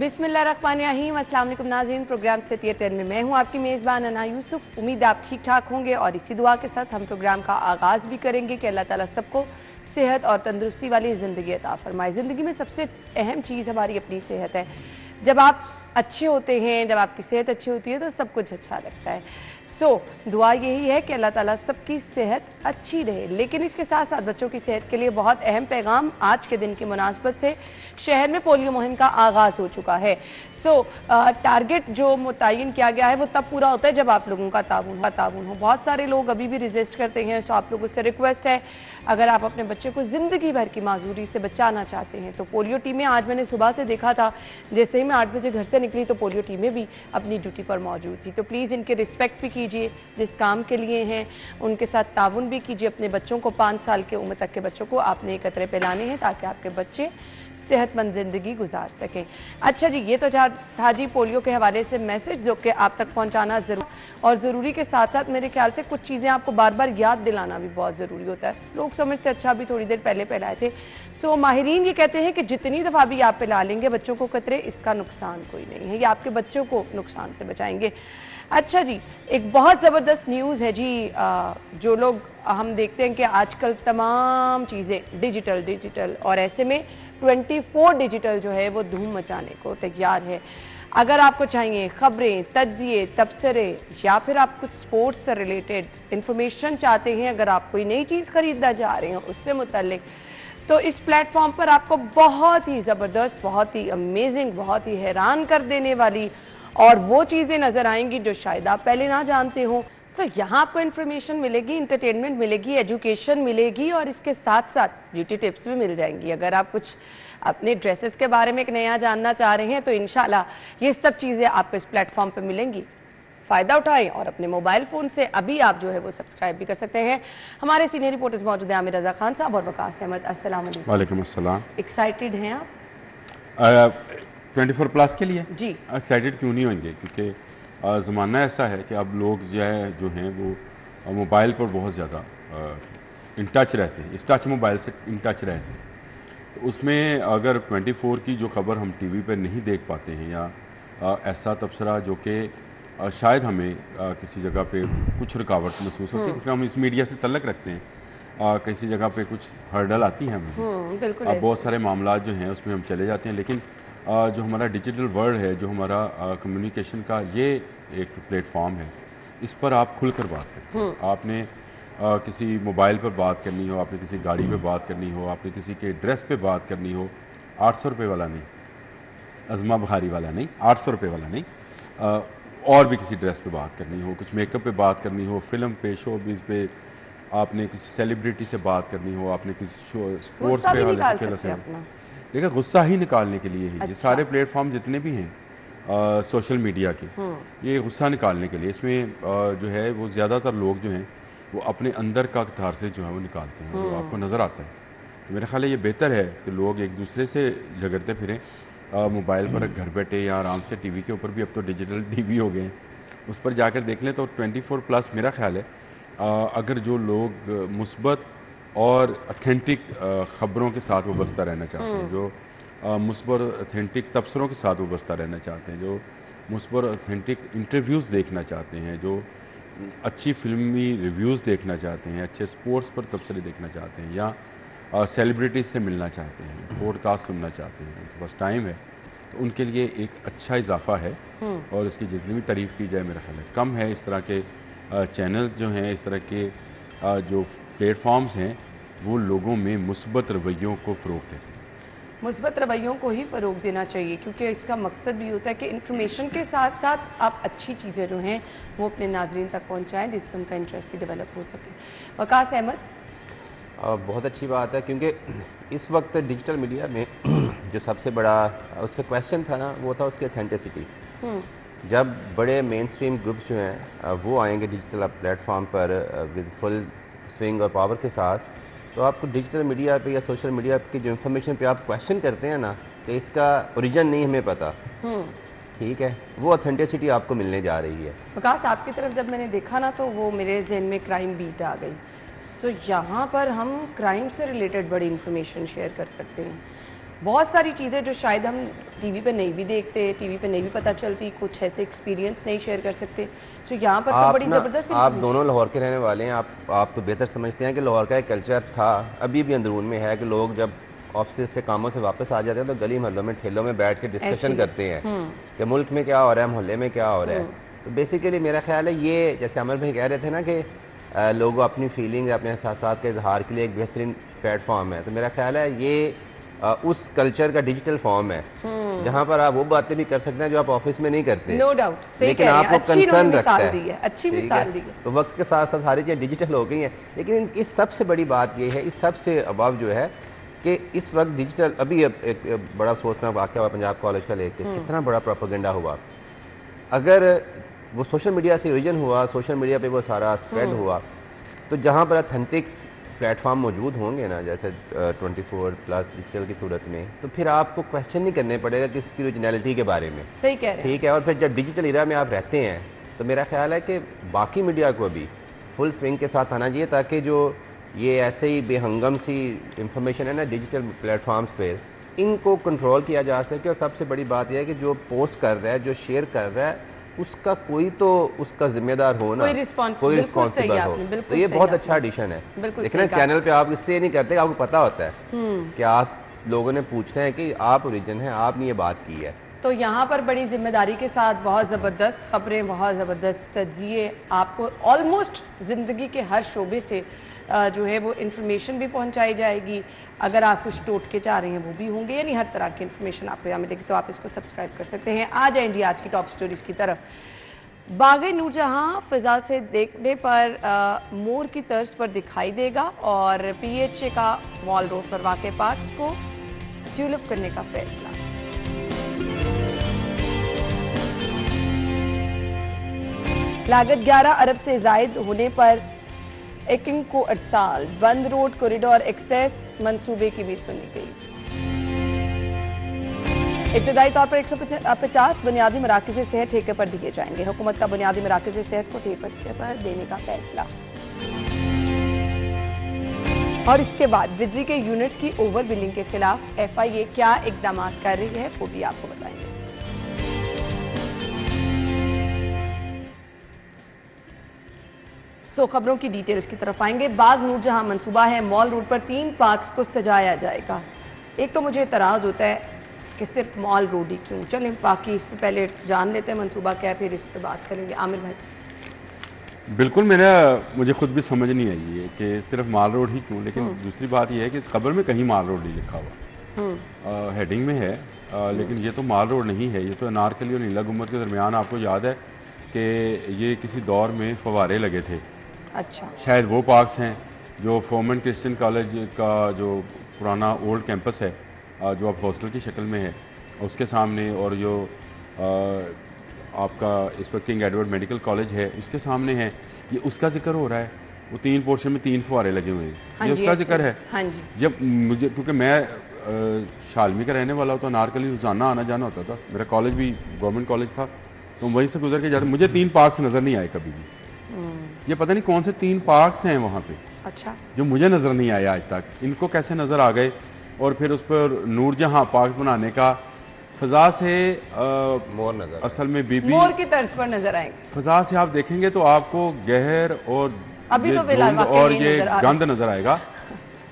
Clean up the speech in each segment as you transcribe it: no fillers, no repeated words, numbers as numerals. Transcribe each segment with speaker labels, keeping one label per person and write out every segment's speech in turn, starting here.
Speaker 1: बिस्मिल्लाहिर्रहमानिर्रहीम। अस्सलाम वालेकुम नाज़रीन, प्रोग्राम से टियर 10 में मैं हूं आपकी मेज़बान अना यूसुफ। उम्मीद है आप ठीक ठाक होंगे और इसी दुआ के साथ हम प्रोग्राम का आगाज़ भी करेंगे कि अल्लाह ताला सबको सेहत और तंदुरुस्ती वाली ज़िंदगी अता फरमाए। ज़िंदगी में सबसे अहम चीज़ हमारी अपनी सेहत है। जब आप अच्छे होते हैं, जब आपकी सेहत अच्छी होती है तो सब कुछ अच्छा लगता है। दुआ यही है कि अल्लाह ताला सबकी सेहत अच्छी रहे। लेकिन इसके साथ साथ बच्चों की सेहत के लिए बहुत अहम पैगाम आज के दिन की मुनासबत से शहर में पोलियो मुहिम का आगाज़ हो चुका है। टारगेट जो मुतय्यन किया गया है वो तब पूरा होता है जब आप लोगों का ताउन हो। बहुत सारे लोग अभी भी रेजिस्ट करते हैं। आप लोगों से रिक्वेस्ट है, अगर आप अपने बच्चे को ज़िंदगी भर की माजूरी से बचाना चाहते हैं तो पोलियो टीमें, आज मैंने सुबह से देखा था, जैसे ही मैं 8 बजे घर से निकली तो पोलियो टीमें भी अपनी ड्यूटी पर मौजूद थी। तो प्लीज़ इनके रिस्पेक्ट भी कीजिए, जिस काम के लिए हैं उनके साथ ताउन भी कीजिए। अपने बच्चों को 5 साल के उम्र तक के बच्चों को आपने कतरे पिलाने हैं ताकि आपके बच्चे सेहतमंद ज़िंदगी गुजार सकें। अच्छा जी, ये तो था जी पोलियो के हवाले से मैसेज जो कि आप तक पहुंचाना ज़रूरी के साथ साथ मेरे ख्याल से कुछ चीज़ें आपको बार बार याद दिलाना भी बहुत ज़रूरी होता है। लोग समझते अच्छा भी थोड़ी देर पहले पिलाए थे। माहिरीन ये कहते हैं कि जितनी दफ़ा भी आप पिला लेंगे बच्चों को कतरे, इसका नुकसान कोई नहीं है, ये आपके बच्चों को नुकसान से बचाएंगे। अच्छा जी, एक बहुत ज़बरदस्त न्यूज़ है जी। जो लोग हम देखते हैं कि आजकल तमाम चीज़ें डिजिटल और ऐसे में 24 डिजिटल जो है वो धूम मचाने को तैयार है। अगर आपको चाहिए खबरें, तज्जिए, तबसरे या फिर आप कुछ स्पोर्ट्स से रिलेटेड इंफॉर्मेशन चाहते हैं, अगर आप कोई नई चीज़ खरीदना चाह रहे हैं उससे मुतल्लिक, तो इस प्लेटफॉर्म पर आपको बहुत ही ज़बरदस्त, बहुत ही अमेजिंग, बहुत ही हैरान कर देने वाली और वो चीज़ें नज़र आएंगी जो शायद आप पहले ना जानते हो। यहाँ आपको इन्फॉर्मेशन मिलेगी, इंटरटेनमेंट मिलेगी, एजुकेशन मिलेगी और इसके साथ साथ ब्यूटी टिप्स भी मिल जाएंगी। अगर आप कुछ अपने ड्रेसेस के बारे में एक नया जानना चाह रहे हैं तो इंशाल्लाह ये सब चीज़ें आपको इस प्लेटफॉर्म पर मिलेंगी। फ़ायदा उठाएं और अपने मोबाइल फ़ोन से अभी आप जो है वो सब्सक्राइब भी कर सकते हैं। हमारे सीनियर रिपोर्टर्स मौजूद हैं, आमिर रज़ा खान साहब और वकास अहमद। अस्सलाम वालेकुम।
Speaker 2: वालेकुम अस्सलाम।
Speaker 1: एक्साइटेड हैं आप
Speaker 2: 24+ के लिए?
Speaker 1: जी
Speaker 2: एक्साइटेड क्यों नहीं होंगे, क्योंकि ज़माना ऐसा है कि अब लोग जो हैं वो मोबाइल पर बहुत ज़्यादा इन टच रहते हैं, इस टच मोबाइल से इन टच रहते हैं। तो उसमें अगर 24 की जो ख़बर हम टीवी पर नहीं देख पाते हैं या ऐसा तबसरा जो कि शायद हमें किसी जगह पे कुछ रुकावट महसूस होती है, क्योंकि हम इस मीडिया से तल्लक रखते हैं, किसी जगह पे कुछ हर्डल आती है हमें,
Speaker 1: बिल्कुल
Speaker 2: बहुत सारे मामला जो हैं उसमें हम चले जाते हैं। लेकिन जो हमारा डिजिटल वर्ल्ड है, जो हमारा कम्युनिकेशन का ये एक प्लेटफॉर्म है, इस पर आप खुलकर बात करें। आपने किसी मोबाइल पर बात करनी हो, आपने किसी गाड़ी पे बात करनी हो, आपने किसी के ड्रेस पे बात करनी हो, 800 रुपये वाला नहीं, अज़मा बुखारी वाला नहीं, 800 रुपये वाला नहीं, और भी किसी ड्रेस पे बात करनी हो, कुछ मेकअप पे बात करनी हो, फिल्म पे, शोबिज़ पे, आपने किसी सेलिब्रिटी से बात करनी हो, आपने किसी स्पोर्ट्स पे हवाले से खेला। देखिए, गुस्सा ही निकालने के लिए ही ये सारे प्लेटफॉर्म जितने भी हैं सोशल मीडिया के, ये गुस्सा निकालने के लिए, इसमें जो है वो ज़्यादातर लोग जो हैं वो अपने अंदर का धार से जो है वो निकालते हैं, वो आपको नज़र आता है। तो मेरा ख्याल है ये बेहतर है कि लोग एक दूसरे से झगड़ते फिरें मोबाइल पर घर बैठे या आराम से टीवी के ऊपर भी, अब तो डिजिटल टीवी हो गए हैं, उस पर जाकर देख लें। तो 24+ मेरा ख्याल है अगर जो लोग मुस्बत और ऑथेंटिक ख़बरों के साथ वाबस्ता रहना चाहते हैं, जो मुस्बत ऑथेंटिक तबसरों के साथ वाबस्ता रहना चाहते हैं, जो मुस्बत ऑथेंटिक इंटरव्यूज़ देखना चाहते हैं, जो अच्छी फिल्मी रिव्यूज़ देखना चाहते हैं, अच्छे स्पोर्ट्स पर तबसरे देखना चाहते हैं, या सेलिब्रिटीज़ से मिलना चाहते हैं, पॉडकास्ट सुनना चाहते हैं, उनके पास टाइम है, तो उनके लिए एक अच्छा इजाफा है। और इसकी जितनी भी तारीफ़ की जाए मेरा ख्याल है कम है। इस तरह के चैनल्स जो हैं, इस तरह के जो प्लेटफॉर्म्स हैं, वो लोगों में मुस्बत रवैयों को फ़रोग़ देते हैं।
Speaker 1: मुस्बत रवैयों को ही फ़रोग़ देना चाहिए, क्योंकि इसका मकसद भी होता है कि इन्फॉर्मेशन के साथ साथ आप अच्छी चीज़ें जो हैं वो अपने नाज़रीन तक पहुँचाएँ, जिससे उनका इंटरेस्ट भी डेवलप हो सके। वकास अहमद,
Speaker 3: बहुत अच्छी बात है, क्योंकि इस वक्त डिजिटल मीडिया में जो सबसे बड़ा उस पर क्वेश्चन था ना, वो था उसकी ऑथेंटिसिटी। जब बड़े मेन स्ट्रीम ग्रुप्स जो हैं वो आएंगे डिजिटल प्लेटफॉर्म पर विद फुल स्विंग और पावर के साथ, तो आपको डिजिटल मीडिया पे या सोशल मीडिया की जो इन्फॉर्मेशन पे आप क्वेश्चन करते हैं ना कि इसका ओरिजिन नहीं हमें पता, ठीक है, वो ऑथेंटिसिटी आपको मिलने जा रही है।
Speaker 1: वकास, आपकी तरफ जब मैंने देखा ना तो वो मेरे जहन में क्राइम बीट आ गई। तो यहाँ पर हम क्राइम से रिलेटेड बड़ी इन्फॉर्मेशन शेयर कर सकते हैं। बहुत सारी चीज़ें जो शायद हम टीवी पे नहीं भी देखते, टीवी पे नहीं भी पता चलती, कुछ ऐसे एक्सपीरियंस नहीं शेयर कर सकते। तो यहाँ पर तो बड़ी ज़बरदस्त
Speaker 3: आप दोनों लाहौर के रहने वाले हैं, आप तो बेहतर समझते हैं कि लाहौर का एक कल्चर था, अभी भी अंदरून में है, कि लोग जब ऑफिस से कामों से वापस आ जाते हैं तो गली मोहल्लों में ठेलों में बैठ के डिस्कशन करते हैं कि मुल्क में क्या हो रहा है, मोहल्ले में क्या हो रहा है। तो बेसिकली मेरा ख्याल है ये, जैसे अमर भाई कह रहे थे ना कि लोग अपनी फीलिंग, अपने एहसासात के इजहार के लिए एक बेहतरीन प्लेटफॉर्म है, तो मेरा ख्याल है ये उस कल्चर का डिजिटल फॉर्म है जहाँ पर आप वो बातें भी कर सकते हैं जो आप ऑफिस में नहीं करते।
Speaker 1: नो डाउट,
Speaker 3: लेकिन आपको कंसर्न रखता है।
Speaker 1: अच्छी मिसाल दी है।
Speaker 3: तो वक्त के साथ साथ सारी चीज़ें डिजिटल हो गई हैं, लेकिन इस सबसे बड़ी बात ये है, इस सबसे अबाव जो है कि इस वक्त डिजिटल, अभी एक बड़ा अफसोसनाक वाक़या हुआ पंजाब कॉलेज का लेके, कितना बड़ा प्रोपेगेंडा हुआ। अगर वो सोशल मीडिया से ओरिजिन हुआ, सोशल मीडिया पे वो सारा स्प्रेड हुआ, तो जहाँ पर ऑथेंटिक प्लेटफॉर्म मौजूद होंगे ना, जैसे 24+ डिजिटल की सूरत में, तो फिर आपको क्वेश्चन नहीं करने पड़ेगा कि इसकी ओरिजिनलिटी के बारे में।
Speaker 1: सही कह रहे हैं।
Speaker 3: ठीक है, और फिर जब डिजिटल इरा में आप रहते हैं तो मेरा ख्याल है कि बाकी मीडिया को भी फुल स्विंग के साथ आना चाहिए, ताकि जो ये ऐसे ही बेहंगम सी इंफॉर्मेशन है ना डिजिटल प्लेटफॉर्म्स पे, इनको कंट्रोल किया जा सके। और सबसे बड़ी बात यह है कि जो पोस्ट कर रहा है, जो शेयर कर रहा है, उसका कोई तो उसका जिम्मेदार हो ना, कोई रिस्पॉन्सिबल हो। तो ये बहुत अच्छा एडिशन है। लेकिन चैनल पे आप इसलिए नहीं करते, आपको पता होता है कि आप लोगों ने पूछना है कि आप ओरिजिन है, आपने ये बात की है।
Speaker 1: तो यहाँ पर बड़ी जिम्मेदारी के साथ बहुत ज़बरदस्त खबरें, बहुत ज़बरदस्त तजिए, आपको ऑलमोस्ट ज़िंदगी के हर शोबे से जो है वो इन्फॉर्मेशन भी पहुँचाई जाएगी। अगर आप कुछ टोटके चाह रहे हैं वो भी होंगे, यानी हर तरह की इन्फॉर्मेशन आपको यहाँ मिलेगी। तो आप इसको सब्सक्राइब कर सकते हैं। आ जाएं जी आज की टॉप स्टोरीज़ की तरफ। बाग़े नूरजहां फ़िज़ा से देखने पर मोर की तर्ज पर दिखाई देगा और PHA का मॉल रोड पर वाक़ पार्क्स को ट्यूलिप करने का फैसला। लागत 11 अरब से ज़ायद होने पर एकिंग को अरसाल, बंद रोड कॉरिडोर एक्सेस मंसूबे की भी सुनी गई। इब्तदाई तौर पर 150 बुनियादी मराकज़ सेहत ठेके पर दिए जाएंगे। हुकूमत का बुनियादी मराकज़ सेहत को ठेके पर देने का फैसला। और इसके बाद बिजली के यूनिट्स की ओवर बिलिंग के खिलाफ FIA क्या इकदाम कर रही है वो भी आपको बताएंगे। खबरों की डिटेल्स की तरफ आएंगे। बाग नूरजहां मंसूबा है, मॉल रोड पर 3 पार्क्स को सजाया जाएगा। एक तो मुझे एतराज़ होता है कि सिर्फ मॉल रोड ही क्यों, चलें बाकी इस पर पहले जान लेते हैं मंसूबा क्या है, फिर इस पर बात करेंगे। आमिर भाई।
Speaker 2: बिल्कुल, मुझे खुद भी समझ नहीं आई है कि सिर्फ मॉल रोड ही क्यों, लेकिन दूसरी बात यह है कि इस खबर में कहीं मॉल रोड नहीं लिखा हुआ, हेडिंग में है, लेकिन ये तो मॉल रोड नहीं है, ये तो अनारकली और नीला गुंबद के दरमियान आपको याद है कि ये किसी दौर में फवारे लगे थे।
Speaker 1: अच्छा, शायद
Speaker 2: वो पार्क्स हैं जो फोमन क्रिश्चियन कॉलेज का जो पुराना ओल्ड कैंपस है, जो अब हॉस्टल की शक्ल में है, उसके सामने, और जो आपका इस वक्त किंग एडवर्ड मेडिकल कॉलेज है उसके सामने है, ये उसका जिक्र हो रहा है। वो 3 पोर्शन में 3 फुहारे लगे हुए हैं, ये उसका जिक्र है।
Speaker 1: हाँ जी।
Speaker 2: जब मुझे, क्योंकि मैं शालमी का रहने वाला हूँ, तो अनारकली रोज़ाना आना जाना होता था, मेरा कॉलेज भी गवर्नमेंट कॉलेज था, तो वहीं से गुजर के जाते, मुझे 3 पार्क्स नज़र नहीं आए कभी भी। ये पता नहीं कौन से 3 पार्क्स हैं वहाँ पे,
Speaker 1: अच्छा, जो
Speaker 2: मुझे नज़र नहीं आया आज तक, इनको कैसे नज़र आ गए। और फिर उस पर नूरजहां पार्क बनाने का फ़ज़ा से
Speaker 3: मोर नज़र,
Speaker 2: असल में बीबी
Speaker 1: मोर की तर्ज पर नज़र आएंगे।
Speaker 2: फ़ज़ा से आप देखेंगे तो आपको गहर और
Speaker 1: अभी तो
Speaker 2: और ये गंद नज़र आएगा,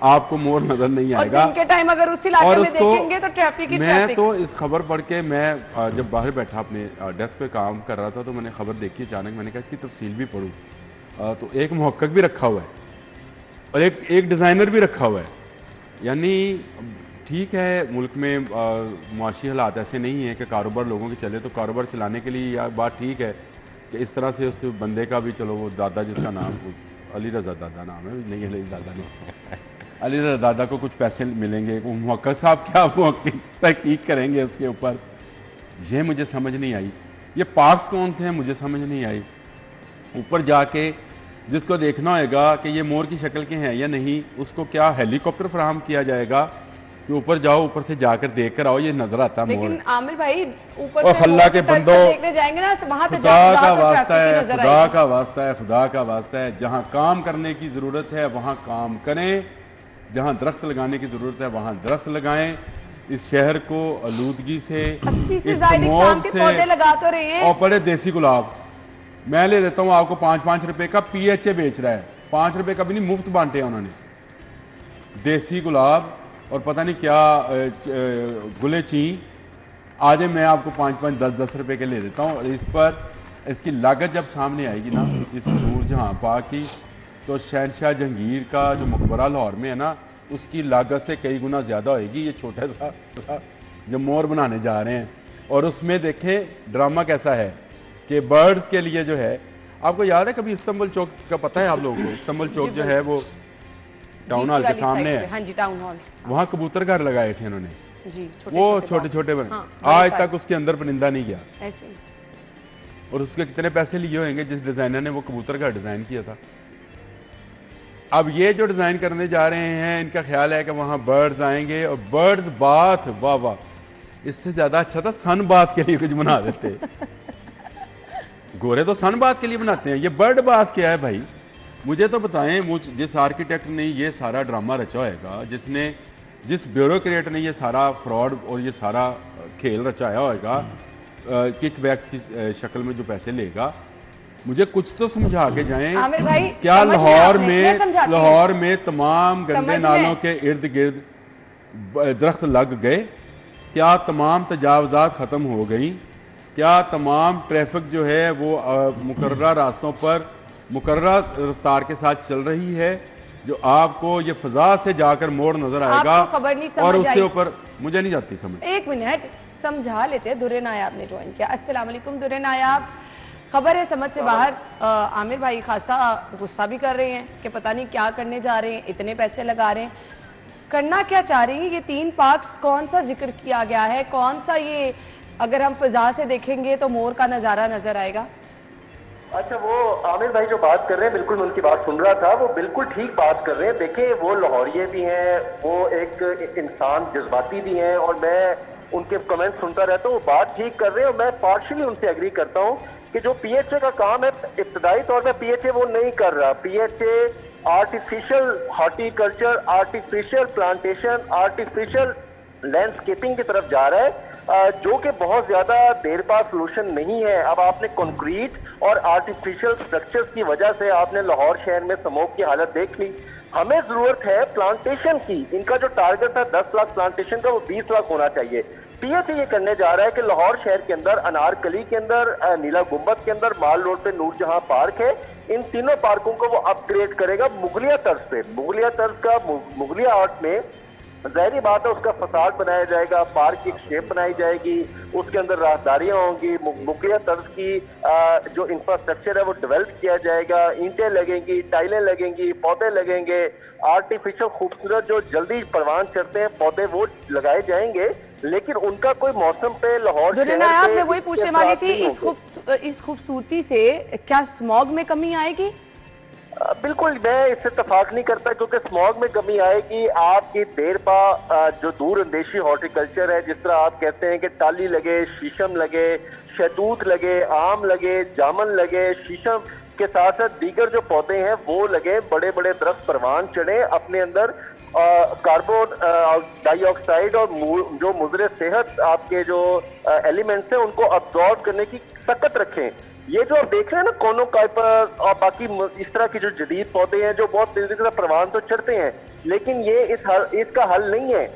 Speaker 2: आपको मोर नज़र नहीं आएगा।
Speaker 1: दिन के टाइम अगर उस इलाके में देखेंगे तो ट्रैफिक ही
Speaker 2: मैं तो इस खबर पढ़ के, मैं जब बाहर बैठा अपने डेस्क पे काम कर रहा था, तो मैंने खबर देखी अचानक, मैंने कहा इसकी तफसील भी पढ़ूँ। तो एक मुहक्कक भी रखा हुआ है और एक डिज़ाइनर भी रखा हुआ है। यानी ठीक है, मुल्क में मुआशी हालात ऐसे नहीं है कि कारोबार लोगों के चले, तो कारोबार चलाने के लिए यह बात ठीक है कि इस तरह से उस बंदे का भी, चलो वो दादा जिसका नाम अली रज़ा दादा नाम है, नहीं अली दादा नहीं, अली रज़ा दादा को कुछ पैसे मिलेंगे, वो मुहक्कक साहब क्या तहकीक करेंगे उसके ऊपर, ये मुझे समझ नहीं आई। ये पार्क्स कौन थे मुझे समझ नहीं आई। ऊपर जाके जिसको देखना होगा कि ये मोर की शक्ल के हैं या नहीं, उसको क्या हेलीकॉप्टर फराहम किया जाएगा कि ऊपर जाओ, ऊपर से जाकर देख कर आओ, ये नजर आता है मोर।
Speaker 1: लेकिन आमिर भाई ऊपर
Speaker 2: और खल्ला के बंदो
Speaker 1: देखने जाएंगे ना, वहां से
Speaker 2: खुदा का वास्ता है, खुदा का वास्ता है, खुदा का वास्ता है, जहाँ काम करने की ज़रूरत है वहाँ काम करें, जहाँ दरख्त लगाने की ज़रूरत है वहाँ दरख्त लगाएं, इस शहर को आलूदगी से,
Speaker 1: 80 से
Speaker 2: इस
Speaker 1: ज्यादा
Speaker 2: स्मॉग
Speaker 1: किसान के पौधे लगा तो रहे हैं।
Speaker 2: और बड़े देसी गुलाब मैं ले देता हूँ आपको 5-5 रुपए का, PHA बेच रहा है, 5 रुपए का भी नहीं, मुफ्त बांटे हैं उन्होंने। देसी गुलाब और पता नहीं क्या गुले ची, आज मैं आपको 5-5, 10-10 रुपए के ले देता हूँ। और इस पर इसकी लागत जब सामने आएगी ना इस नूरजहां पाक की, तो शहनशाह जहांगीर का जो मकबरा लाहौर में है ना, उसकी लागत से कई गुना ज़्यादा होएगी। ये छोटा सा जो मोर बनाने जा रहे हैं, और उसमें देखें ड्रामा कैसा है कि बर्ड्स के लिए जो है, आपको याद है कभी इस्तांबुल चौक का पता है आप लोगों को? इस्तांबुल चौक जो है वो टाउन हॉल के सामने है।
Speaker 1: हाँ जी, टाउन हॉल।
Speaker 2: वहाँ कबूतर घर लगाए थे उन्होंने
Speaker 1: जी,
Speaker 2: वो छोटे छोटे बने।
Speaker 1: हाँ,
Speaker 2: आज तक उसके अंदर परिंदा नहीं गया।
Speaker 1: ऐसे ही।
Speaker 2: और उसके कितने पैसे लिए होंगे जिस डिज़ाइनर ने वो कबूतर घर डिज़ाइन किया था। अब ये जो डिज़ाइन करने जा रहे हैं, इनका ख्याल है कि वहाँ बर्ड्स आएंगे और बर्ड्स बाथ, वाह वाह, इससे ज़्यादा अच्छा था सन बाथ के लिए कुछ बना देते। गोरे तो सन बाथ के लिए बनाते हैं, ये बर्ड बाथ क्या है भाई? मुझे तो बताएं, जिस आर्किटेक्ट ने ये सारा ड्रामा रचा होएगा, जिस ब्यूरोक्रेट ने ये सारा फ्रॉड और ये सारा खेल रचाया होएगा, किकबैक्स की शक्ल में जो पैसे लेगा, मुझे कुछ तो समझा के जाएं।
Speaker 1: आमिर भाई,
Speaker 2: क्या लाहौर
Speaker 1: मैं
Speaker 2: में तमाम गंदे नालों के इर्द गिर्द दरख्त लग गए? क्या तमाम तजावजात ख़त्म हो गई? क्या तमाम ट्रैफिक जो है वो मुकर्रर रास्तों पर मुकर्रर रफ्तार के साथ चल रही है, जो आपको ये फ़ज़ा से जाकर मोड़ नज़र आएगा?
Speaker 1: खबर नहीं समझ
Speaker 2: और उससे ऊपर मुझे नहीं जाती समझ।
Speaker 1: एक मिनट समझा लेते हैं। दुर्रे नायाब ने ज्वाइन किया। अस्सलाम वालेकुम दुर्रे नायाब। खबर है समझ से बाहर। आमिर भाई खासा गुस्सा भी कर रहे हैं कि पता नहीं क्या करने जा रहे हैं, इतने पैसे लगा रहे हैं, करना क्या चाह रहे हैं? ये 3 पार्क्स कौन सा जिक्र किया गया है? कौन सा ये, अगर हम फिजा से देखेंगे तो मोर का नज़ारा नजर आएगा?
Speaker 4: अच्छा, वो आमिर भाई जो बात कर रहे हैं, बिल्कुल मैं उनकी बात सुन रहा था, वो बिल्कुल ठीक बात कर रहे हैं। देखिए, वो लाहौरिये भी हैं, वो एक इंसान जज्बाती भी हैं, और मैं उनके कमेंट सुनता रहता हूँ। वो बात ठीक कर रहे हैं और मैं पार्शियली उनसे एग्री करता हूँ कि जो PHA का काम है, इब्तदाई तौर पर PHA वो नहीं कर रहा। PHA artificial horticulture, artificial plantation, artificial landscaping की तरफ जा रहा है, जो कि बहुत ज्यादा देर पा सोल्यूशन नहीं है। अब आपने कंक्रीट और आर्टिफिशियल स्ट्रक्चर्स की वजह से आपने लाहौर शहर में स्मोक की हालत देख ली। हमें जरूरत है प्लांटेशन की। इनका जो टारगेट था 10 लाख प्लांटेशन का, वो 20 लाख होना चाहिए। PHA ये करने जा रहा है कि लाहौर शहर के अंदर, अनारकली के अंदर, नीला गुंबद के अंदर, माल रोड पे नूरजहां पार्क है, इन तीनों पार्कों को वो अपग्रेड करेगा मुगलिया तर्ज पे। मुगलिया तर्ज का, मुगलिया आर्ट में ज़ाहिरी बात है उसका फसाद बनाया जाएगा, पार्क की एक शेप बनाई जाएगी, उसके अंदर राहदारियां होंगी, मुगलिया तर्ज की जो इंफ्रास्ट्रक्चर है वो डेवलप किया जाएगा, ईंटें लगेंगी, टाइलें लगेंगी, पौधे लगेंगे, आर्टिफिशियल खूबसूरत जो जल्दी परवान चढ़ते हैं पौधे वो लगाए जाएंगे, लेकिन उनका कोई मौसम पे लाहौर शहर
Speaker 1: में वही पूछने वाली थी, इस खूबसूरती से क्या स्मॉग में कमी आएगी?
Speaker 4: बिल्कुल, मैं इससे इत्तेफाक नहीं करता, क्योंकि स्मॉग में कमी आएगी आपकी देर पा जो दूर अंदेशी हॉर्टिकल्चर है, जिस तरह आप कहते हैं कि टाली लगे, शीशम लगे, शहतूत लगे, आम लगे, जामुन लगे, शीशम के साथ साथ दीगर जो पौधे हैं वो लगे, बड़े बड़े दरख्त परवान चढ़े, अपने अंदर कार्बन डाइऑक्साइड और जो मुज़र सेहत आपके जो एलिमेंट्स हैं उनको अब्जॉर्ब करने की ताकत रखें। ये जो आप देख रहे हैं ना, कोनो काइपर और बाकी इस तरह के जो जदीद पौधे हैं जो बहुत तेजी से परवान तो चढ़ते हैं, लेकिन ये इसका हल नहीं है।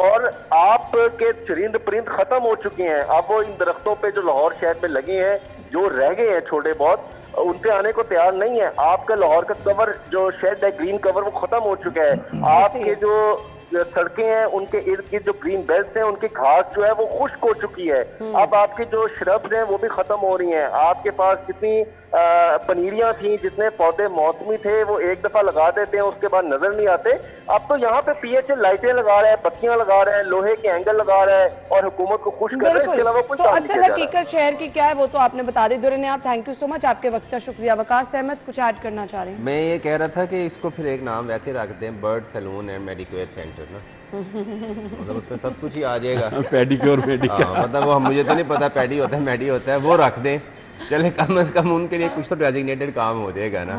Speaker 4: और आपके चरिंद परिंद खत्म हो चुके हैं। अब वो इन दरख्तों पे जो लाहौर शहर में लगे हैं, जो रह गए हैं छोटे बहुत, उनके आने को तैयार नहीं है। आपका लाहौर का कवर जो शेड है, ग्रीन कवर, वो खत्म हो चुका है। आपके जो सड़कें हैं उनके इर्द गिर्द जो ग्रीन बेल्ट हैं, उनकी घास जो है वो खुश्क हो चुकी है। अब आपकी जो श्रब्स हैं वो भी खत्म हो रही हैं। आपके पास कितनी पनीरियां थी, जितने पौधे मौसमी थे वो एक दफा लगा देते हैं, उसके बाद नजर नहीं आते। अब तो यहाँ पे PHA लाइटें लगा रहा है, बत्तियां लगा रहा है, लोहे के एंगल लगा रहा है और हुकूमत को खुश कर रहा है। इसके अलावा कुछ
Speaker 1: असल हकीकत शहर की क्या है वो तो आपने बता दी। दुर्रे ने आप, थैंक यू सो मच, आपके वक्त का शुक्रिया। वकास अहमद कुछ ऐड करना चाह रहे हैं?
Speaker 3: मैं ये कह रहा था कि इसको फिर एक नाम वैसे रख दें, bird saloon and medicare centre ना, मतलब उसमें सब कुछ ही आ जाएगा।
Speaker 2: पेडिक्योर मेडिक्योर,
Speaker 3: मतलब वो मुझे तो नहीं पता पैडी होता है मेडी होता है, वो रख दें, चले कम से कम उनके लिए कुछ तो डेजिग्नेटेड काम हो जाएगा ना।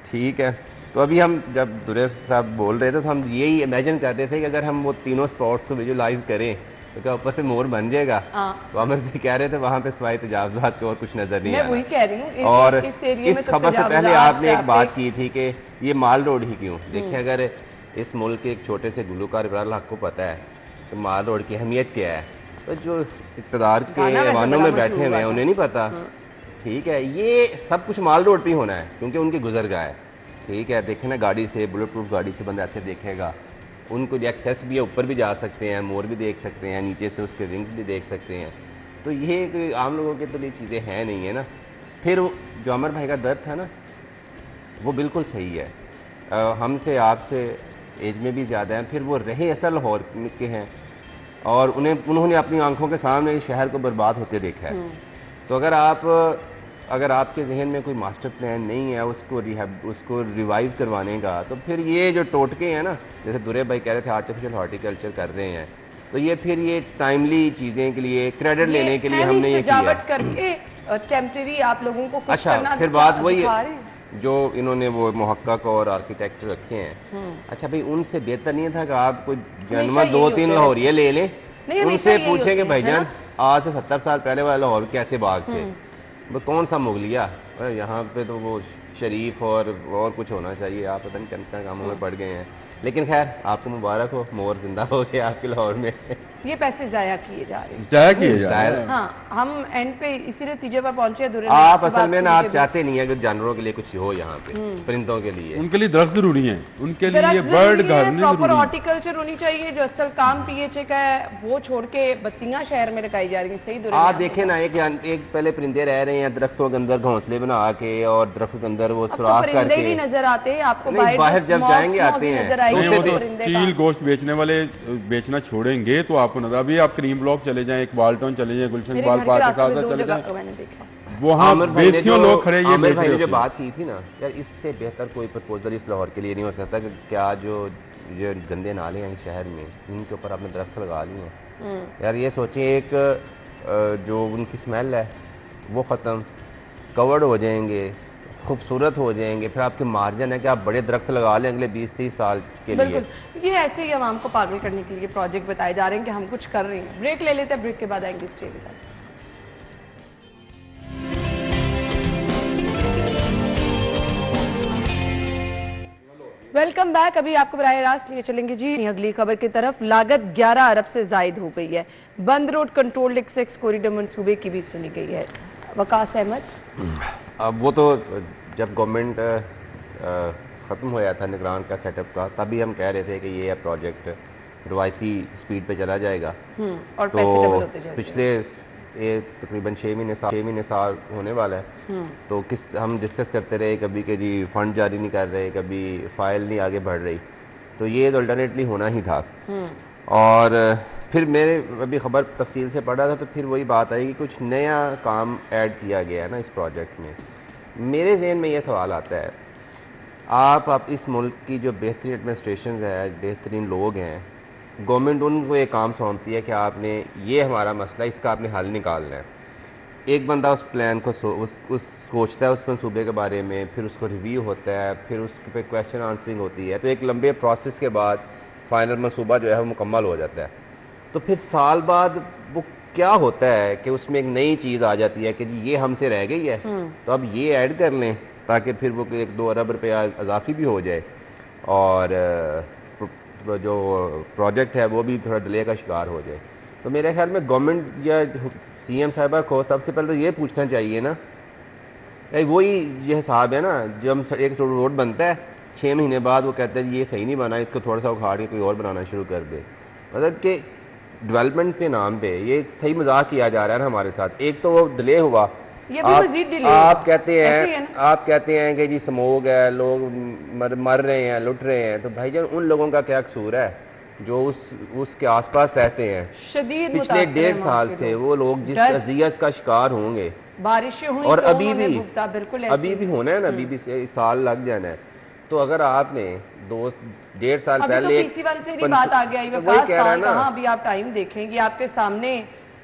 Speaker 3: ठीक है, तो अभी हम जब दुरे साहब बोल रहे थे तो हम यही इमेजिन करते थे कि अगर हम वो तीनों स्पॉट्स को विजुलाइज करें तो क्या ऊपर से मोर बन जाएगा। तो आमिर भी कह रहे थे वहाँ पे सिवाय तजावजात के और कुछ नजर नहीं आ रहा।
Speaker 1: मैं वही कह रही हूँ।
Speaker 3: और
Speaker 1: इस
Speaker 3: खबर से पहले आपने एक बात की थी कि ये माल रोड ही क्यों। देखिए अगर इस मुल्क के एक छोटे से गुलूकार इब्राहिम हक को पता है तो माल रोड की अहमियत क्या है, तो जो इक़्तिदार के ऐवानों में बैठे हुए हैं उन्हें नहीं पता। ठीक है, ये सब कुछ माल रोड पे होना है क्योंकि उनकी गुजरगाह है। ठीक है, देखें ना गाड़ी से, बुलेट प्रूफ गाड़ी से बंदा ऐसे देखेगा, उनको एक्सेस भी है, ऊपर भी जा सकते हैं, मोर भी देख सकते हैं, नीचे से उसके रिंग्स भी देख सकते हैं। तो ये कोई आम लोगों के तो ये चीज़ें हैं नहीं है ना। फिर जो अमर भाई का दर्द था ना वो बिल्कुल सही है। हमसे आपसे एज में भी ज़्यादा हैं, फिर वो रहे असल लाहौर के हैं और उन्होंने अपनी आंखों के सामने इस शहर को बर्बाद होते देखा है। तो अगर आपके जहन में कोई मास्टर प्लान नहीं है उसको रिवाइव करवाने का, तो फिर ये जो टोटके हैं ना, जैसे दुरे भाई कह रहे थे आर्टिफिशियल हॉर्टिकल्चर कर रहे हैं, तो ये फिर ये टाइमली चीज़ें के लिए क्रेडिट लेने के लिए हमने ये किया
Speaker 1: करके टेम्परेरी आप लोगों को कुछ
Speaker 3: अच्छा
Speaker 1: करना
Speaker 3: फिर बात वही है जो इन्होंने वो मुहक्कक और आर्किटेक्ट रखे हैं। अच्छा भाई, उनसे बेहतर नहीं था कि आप कोई जन्म 2-3 लाहौरिये ले लें, उनसे पूछें कि भाईजान आज से 70 साल पहले वाले लाहौर कैसे बाग थे, वो कौन सा मुगलिया, यहाँ पे तो वो शरीफ और कुछ होना चाहिए। आप पता नहीं किन कामों में पड़ गए हैं। लेकिन खैर आपको मुबारक हो, मोर जिंदा हो गया आपके लाहौर में।
Speaker 1: ये पैसे जाया किए जा रहे हैं,
Speaker 2: जाया किए जा रहे हैं।
Speaker 1: हाँ, हम एंड पे इसी नतीजे पर पहुंचे।
Speaker 3: आप असल में ना आप चाहते नहीं है कि जानवरों के लिए कुछ हो यहाँ पे, परिंदों के लिए,
Speaker 2: उनके लिए दरख्त जरूरी हैं, उनके लिए बर्ड गार्डनिंग
Speaker 1: प्रॉपर हॉर्टिकल्चर होनी चाहिए। जो असल काम पीएचए का है वो छोड़ के बत्तियां शहर में लगाई जा रही हैं। सही
Speaker 3: आप देखें ना, एक पहले परिंदे रह रहे हैं दरख्तों के अंदर घोंसले बना के और दरख्तों के अंदर वो सुराख करके
Speaker 1: नहीं नजर आते आपको,
Speaker 3: बाहर जब जाएंगे आते हैं।
Speaker 2: चील गोश्त बेचने वाले बेचना छोड़ेंगे तो आपको नजर, अभी आप क्रीम ब्लॉक चले जाएं, इकबाल टाउन चले जाएं, गुलशन इकबाल पार्क के साथ साथ चले जाएं, वहाँ बेसियों लोग खड़े ये बेच रहे हैं।
Speaker 3: जो बात की थी ना यार, इससे बेहतर कोई प्रपोजल इस लाहौर के लिए नहीं हो सकता कि क्या जो गंदे नाले हैं शहर में इनके ऊपर आपने दरख्त लगा लिए हैं। यार ये सोचिए, एक जो उनकी स्मेल है वो ख़त्म, कवर्ड हो जाएंगे, खूबसूरत हो जाएंगे, फिर आपके मार्जिन है कि आप बड़े दरख्त लगा लें अगले 20-30 साल के लिए।
Speaker 1: बिल्कुल, ये ऐसे ही आवाम को पागल करने के लिए प्रोजेक्ट बताए जा रहे हैं कि हम कुछ कर रहे हैं। ब्रेक ले लेते हैं, ब्रेक के बाद आएंगे stay with us. Welcome back. अभी आपको बराह रास्त लिए चलेंगे जी अगली खबर की तरफ। लागत 11 अरब से जायद हो गई है। बंद रोड कंट्रोल एक्सेस कॉरिडोर मंसूबे की भी सुनी गई है। वकास अहमद,
Speaker 3: अब वो तो जब गवर्नमेंट ख़त्म होया था निगरान का सेटअप का, तभी हम कह रहे थे कि ये प्रोजेक्ट रवायती स्पीड पे चला जाएगा।
Speaker 1: और
Speaker 3: तो
Speaker 1: पैसे डबल होते जाएंगे।
Speaker 3: पिछले तकरीबन 6 महीने साल होने वाला है। तो हम डिस्कस करते रहे, कभी कि जी फंड जारी नहीं कर रहे, कभी फाइल नहीं आगे बढ़ रही, तो ये तो अल्टरनेटली होना ही था। और फिर मेरे अभी खबर तफसील से पढ़ा था तो फिर वही बात आई कि कुछ नया काम ऐड किया गया है ना इस प्रोजेक्ट में। मेरे जहन में ये सवाल आता है, आप इस मुल्क की जो बेहतरीन एडमिनिस्ट्रेशन है, बेहतरीन लोग हैं, गवर्नमेंट उनको ये काम सौंपती है कि आपने ये हमारा मसला, इसका आपने हल निकालना है। एक बंदा उस प्लान को सोचता है, उस मनसूबे के बारे में, फिर उसको रिव्यू होता है, फिर उसके पे क्वेश्चन आंसरिंग होती है, तो एक लंबे प्रोसेस के बाद फाइनल मनसूबा जो है वो मुकम्मल हो जाता है। तो फिर साल बाद वो क्या होता है कि उसमें एक नई चीज़ आ जाती है कि ये हमसे रह गई है, तो अब ये ऐड कर लें ताकि फिर वो 1-2 अरब रुपया इजाफी भी हो जाए और जो प्रोजेक्ट है वो भी थोड़ा डिले का शिकार हो जाए। तो मेरे ख्याल में गवर्नमेंट या सीएम साहबा को सबसे पहले तो ये पूछना चाहिए ना, वही ये हिसाब है ना, जब एक रोड बनता है 6 महीने बाद वो कहते हैं ये सही नहीं बना, इसको थोड़ा सा उखाड़ के कोई और बनाना शुरू कर दे। मतलब कि डेवलपमेंट के नाम पे ये सही मजाक किया जा रहा है ना हमारे साथ। एक तो वो डिले हुआ,
Speaker 1: ये भी मजीद डिले
Speaker 3: आप कहते हैं कि जी स्मोक है, लोग मर रहे हैं, लुट रहे हैं, तो भाईजान उन लोगों का क्या कसूर है जो उसके आसपास रहते हैं। पिछले 1.5 साल से वो लोग जिस अजियत का शिकार होंगे,
Speaker 1: बारिशें हुई
Speaker 3: और
Speaker 1: तो
Speaker 3: अभी भी होना है ना, अभी भी साल लग जाना है। तो अगर आपने 2-1.5 साल पहले
Speaker 1: PC1 से बात आ गया, अभी आप टाइम देखेंगे, आपके सामने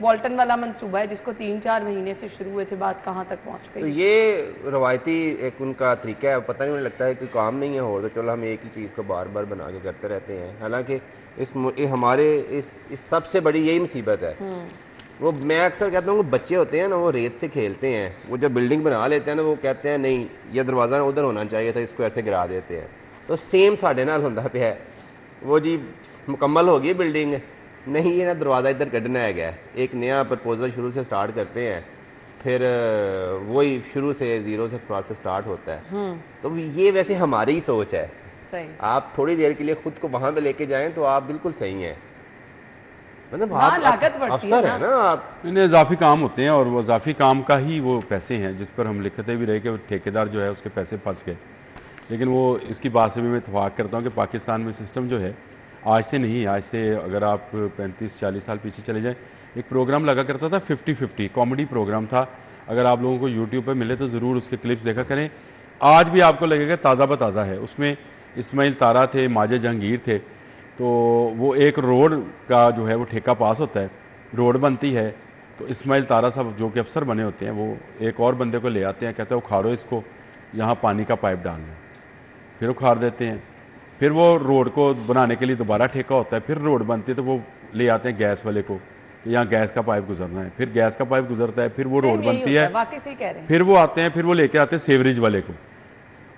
Speaker 1: वॉल्टन वाला मंसूबा है जिसको 3-4 महीने से शुरू हुए थे, बात कहाँ तक पहुँच
Speaker 3: तो
Speaker 1: गई?
Speaker 3: ये रवायती एक उनका तरीका है, पता नहीं, मुझे लगता है कि काम नहीं है और तो चलो हम एक ही चीज़ को बार बार बना के करते रहते हैं। हालांकि हमारे इस सबसे बड़ी यही मुसीबत है। वो मैं अक्सर कहता हूँ बच्चे होते हैं ना, वो रेत से खेलते हैं, वो जब बिल्डिंग बना लेते हैं ना वो कहते हैं नहीं ये दरवाज़ा उधर होना चाहिए था, इसको ऐसे गिरा देते हैं। तो सेम साढ़े नाल होंदा पे है, वो जी मुकम्मल हो गई बिल्डिंग, नहीं ये ना दरवाज़ा इधर कढ़ना है गया, एक नया प्रपोजल शुरू से स्टार्ट करते हैं, फिर वही शुरू से ज़ीरो से प्रोसेस स्टार्ट होता है। तो ये वैसे हमारी ही सोच है।
Speaker 1: सही।
Speaker 3: आप थोड़ी देर के लिए खुद को वहाँ पे लेके जाएं तो आप बिल्कुल सही हैं, मतलब
Speaker 1: हाँ,
Speaker 3: आप
Speaker 1: लागत बढ़ती
Speaker 3: अफसर है ना आप।
Speaker 2: इन्हें इजाफी काम होते हैं और वो इजाफी काम का ही वो पैसे हैं जिस पर हम लिखते भी रहे कि ठेकेदार जो है उसके पैसे फंस गए। लेकिन वो इसकी बात से भी मैं इतफाक़ करता हूँ कि पाकिस्तान में सिस्टम जो है आज से नहीं, आज से अगर आप 35-40 साल पीछे चले जाएं, एक प्रोग्राम लगा करता था 50-50 कॉमेडी प्रोग्राम था। अगर आप लोगों को यूट्यूब पर मिले तो ज़रूर उसके क्लिप्स देखा करें, आज भी आपको लगेगा ताज़ा बताज़ा है। उसमें इस्माइल तारा थे, माजे जहांगीर थे। तो वो एक रोड का जो है वो ठेका पास होता है, रोड बनती है, तो इस्माइल तारा साहब जो कि अफसर बने होते हैं वो एक और बंदे को ले आते हैं, कहते हैं उखाड़ो इसको, यहाँ पानी का पाइप डालना है, फिर उखाड़ देते हैं। फिर वो रोड को बनाने के लिए दोबारा ठेका होता है, फिर रोड बनती है तो वो ले आते हैं गैस वाले को कि यहाँ गैस का पाइप गुजरना है, फिर गैस का पाइप गुजरता है, फिर वो रोड बनती है,
Speaker 1: वाकई सही कह रहे हैं।
Speaker 2: फिर वो आते हैं, फिर वो लेके आते हैं सेवरेज वाले को,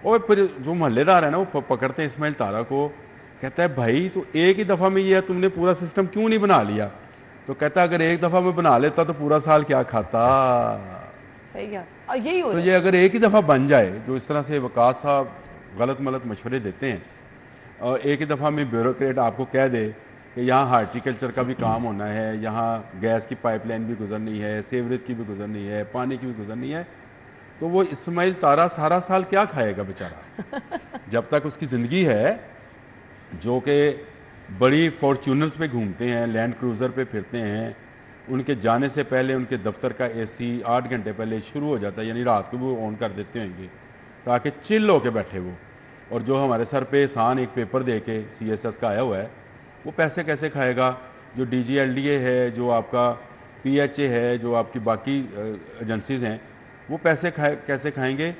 Speaker 2: और फिर जो मोहल्लेदार है ना वो पकड़ते हैं इस्माइल तारा को, कहता है भाई तो एक ही दफ़ा में ये तुमने पूरा सिस्टम क्यों नहीं बना लिया? तो कहता है अगर एक दफ़ा में बना लेता तो पूरा साल क्या खाता।
Speaker 1: सही है, और यही हो
Speaker 2: तो
Speaker 1: रहा है।
Speaker 2: ये अगर एक ही दफ़ा बन जाए, जो इस तरह से वकास साहब गलत मलत मशवरे देते हैं, और एक ही दफ़ा में ब्यूरोक्रेट आपको कह दे कि यहाँ हार्टिकल्चर का भी काम होना है, यहाँ गैस की पाइपलाइन भी गुजरनी है, सेवरेज की भी गुजरनी है, पानी की भी गुजरनी है, तो वो इस्माइल तारा सारा साल क्या खाएगा बेचारा? जब तक उसकी ज़िंदगी है, जो कि बड़ी फॉर्च्यूनर्स पे घूमते हैं, लैंड क्रूज़र पे फिरते हैं, उनके जाने से पहले उनके दफ्तर का एसी 8 घंटे पहले शुरू हो जाता है, यानी रात को भी वो ऑन कर देते होंगे ताकि चिल होके बैठे वो। और जो हमारे सर पे एहसान एक पेपर दे के CSS का आया हुआ है, वो पैसे कैसे खाएगा? जो DGLDA है, जो आपका PHA है, जो आपकी बाकी एजेंसीज़ हैं, वो पैसे कैसे खाएंगे?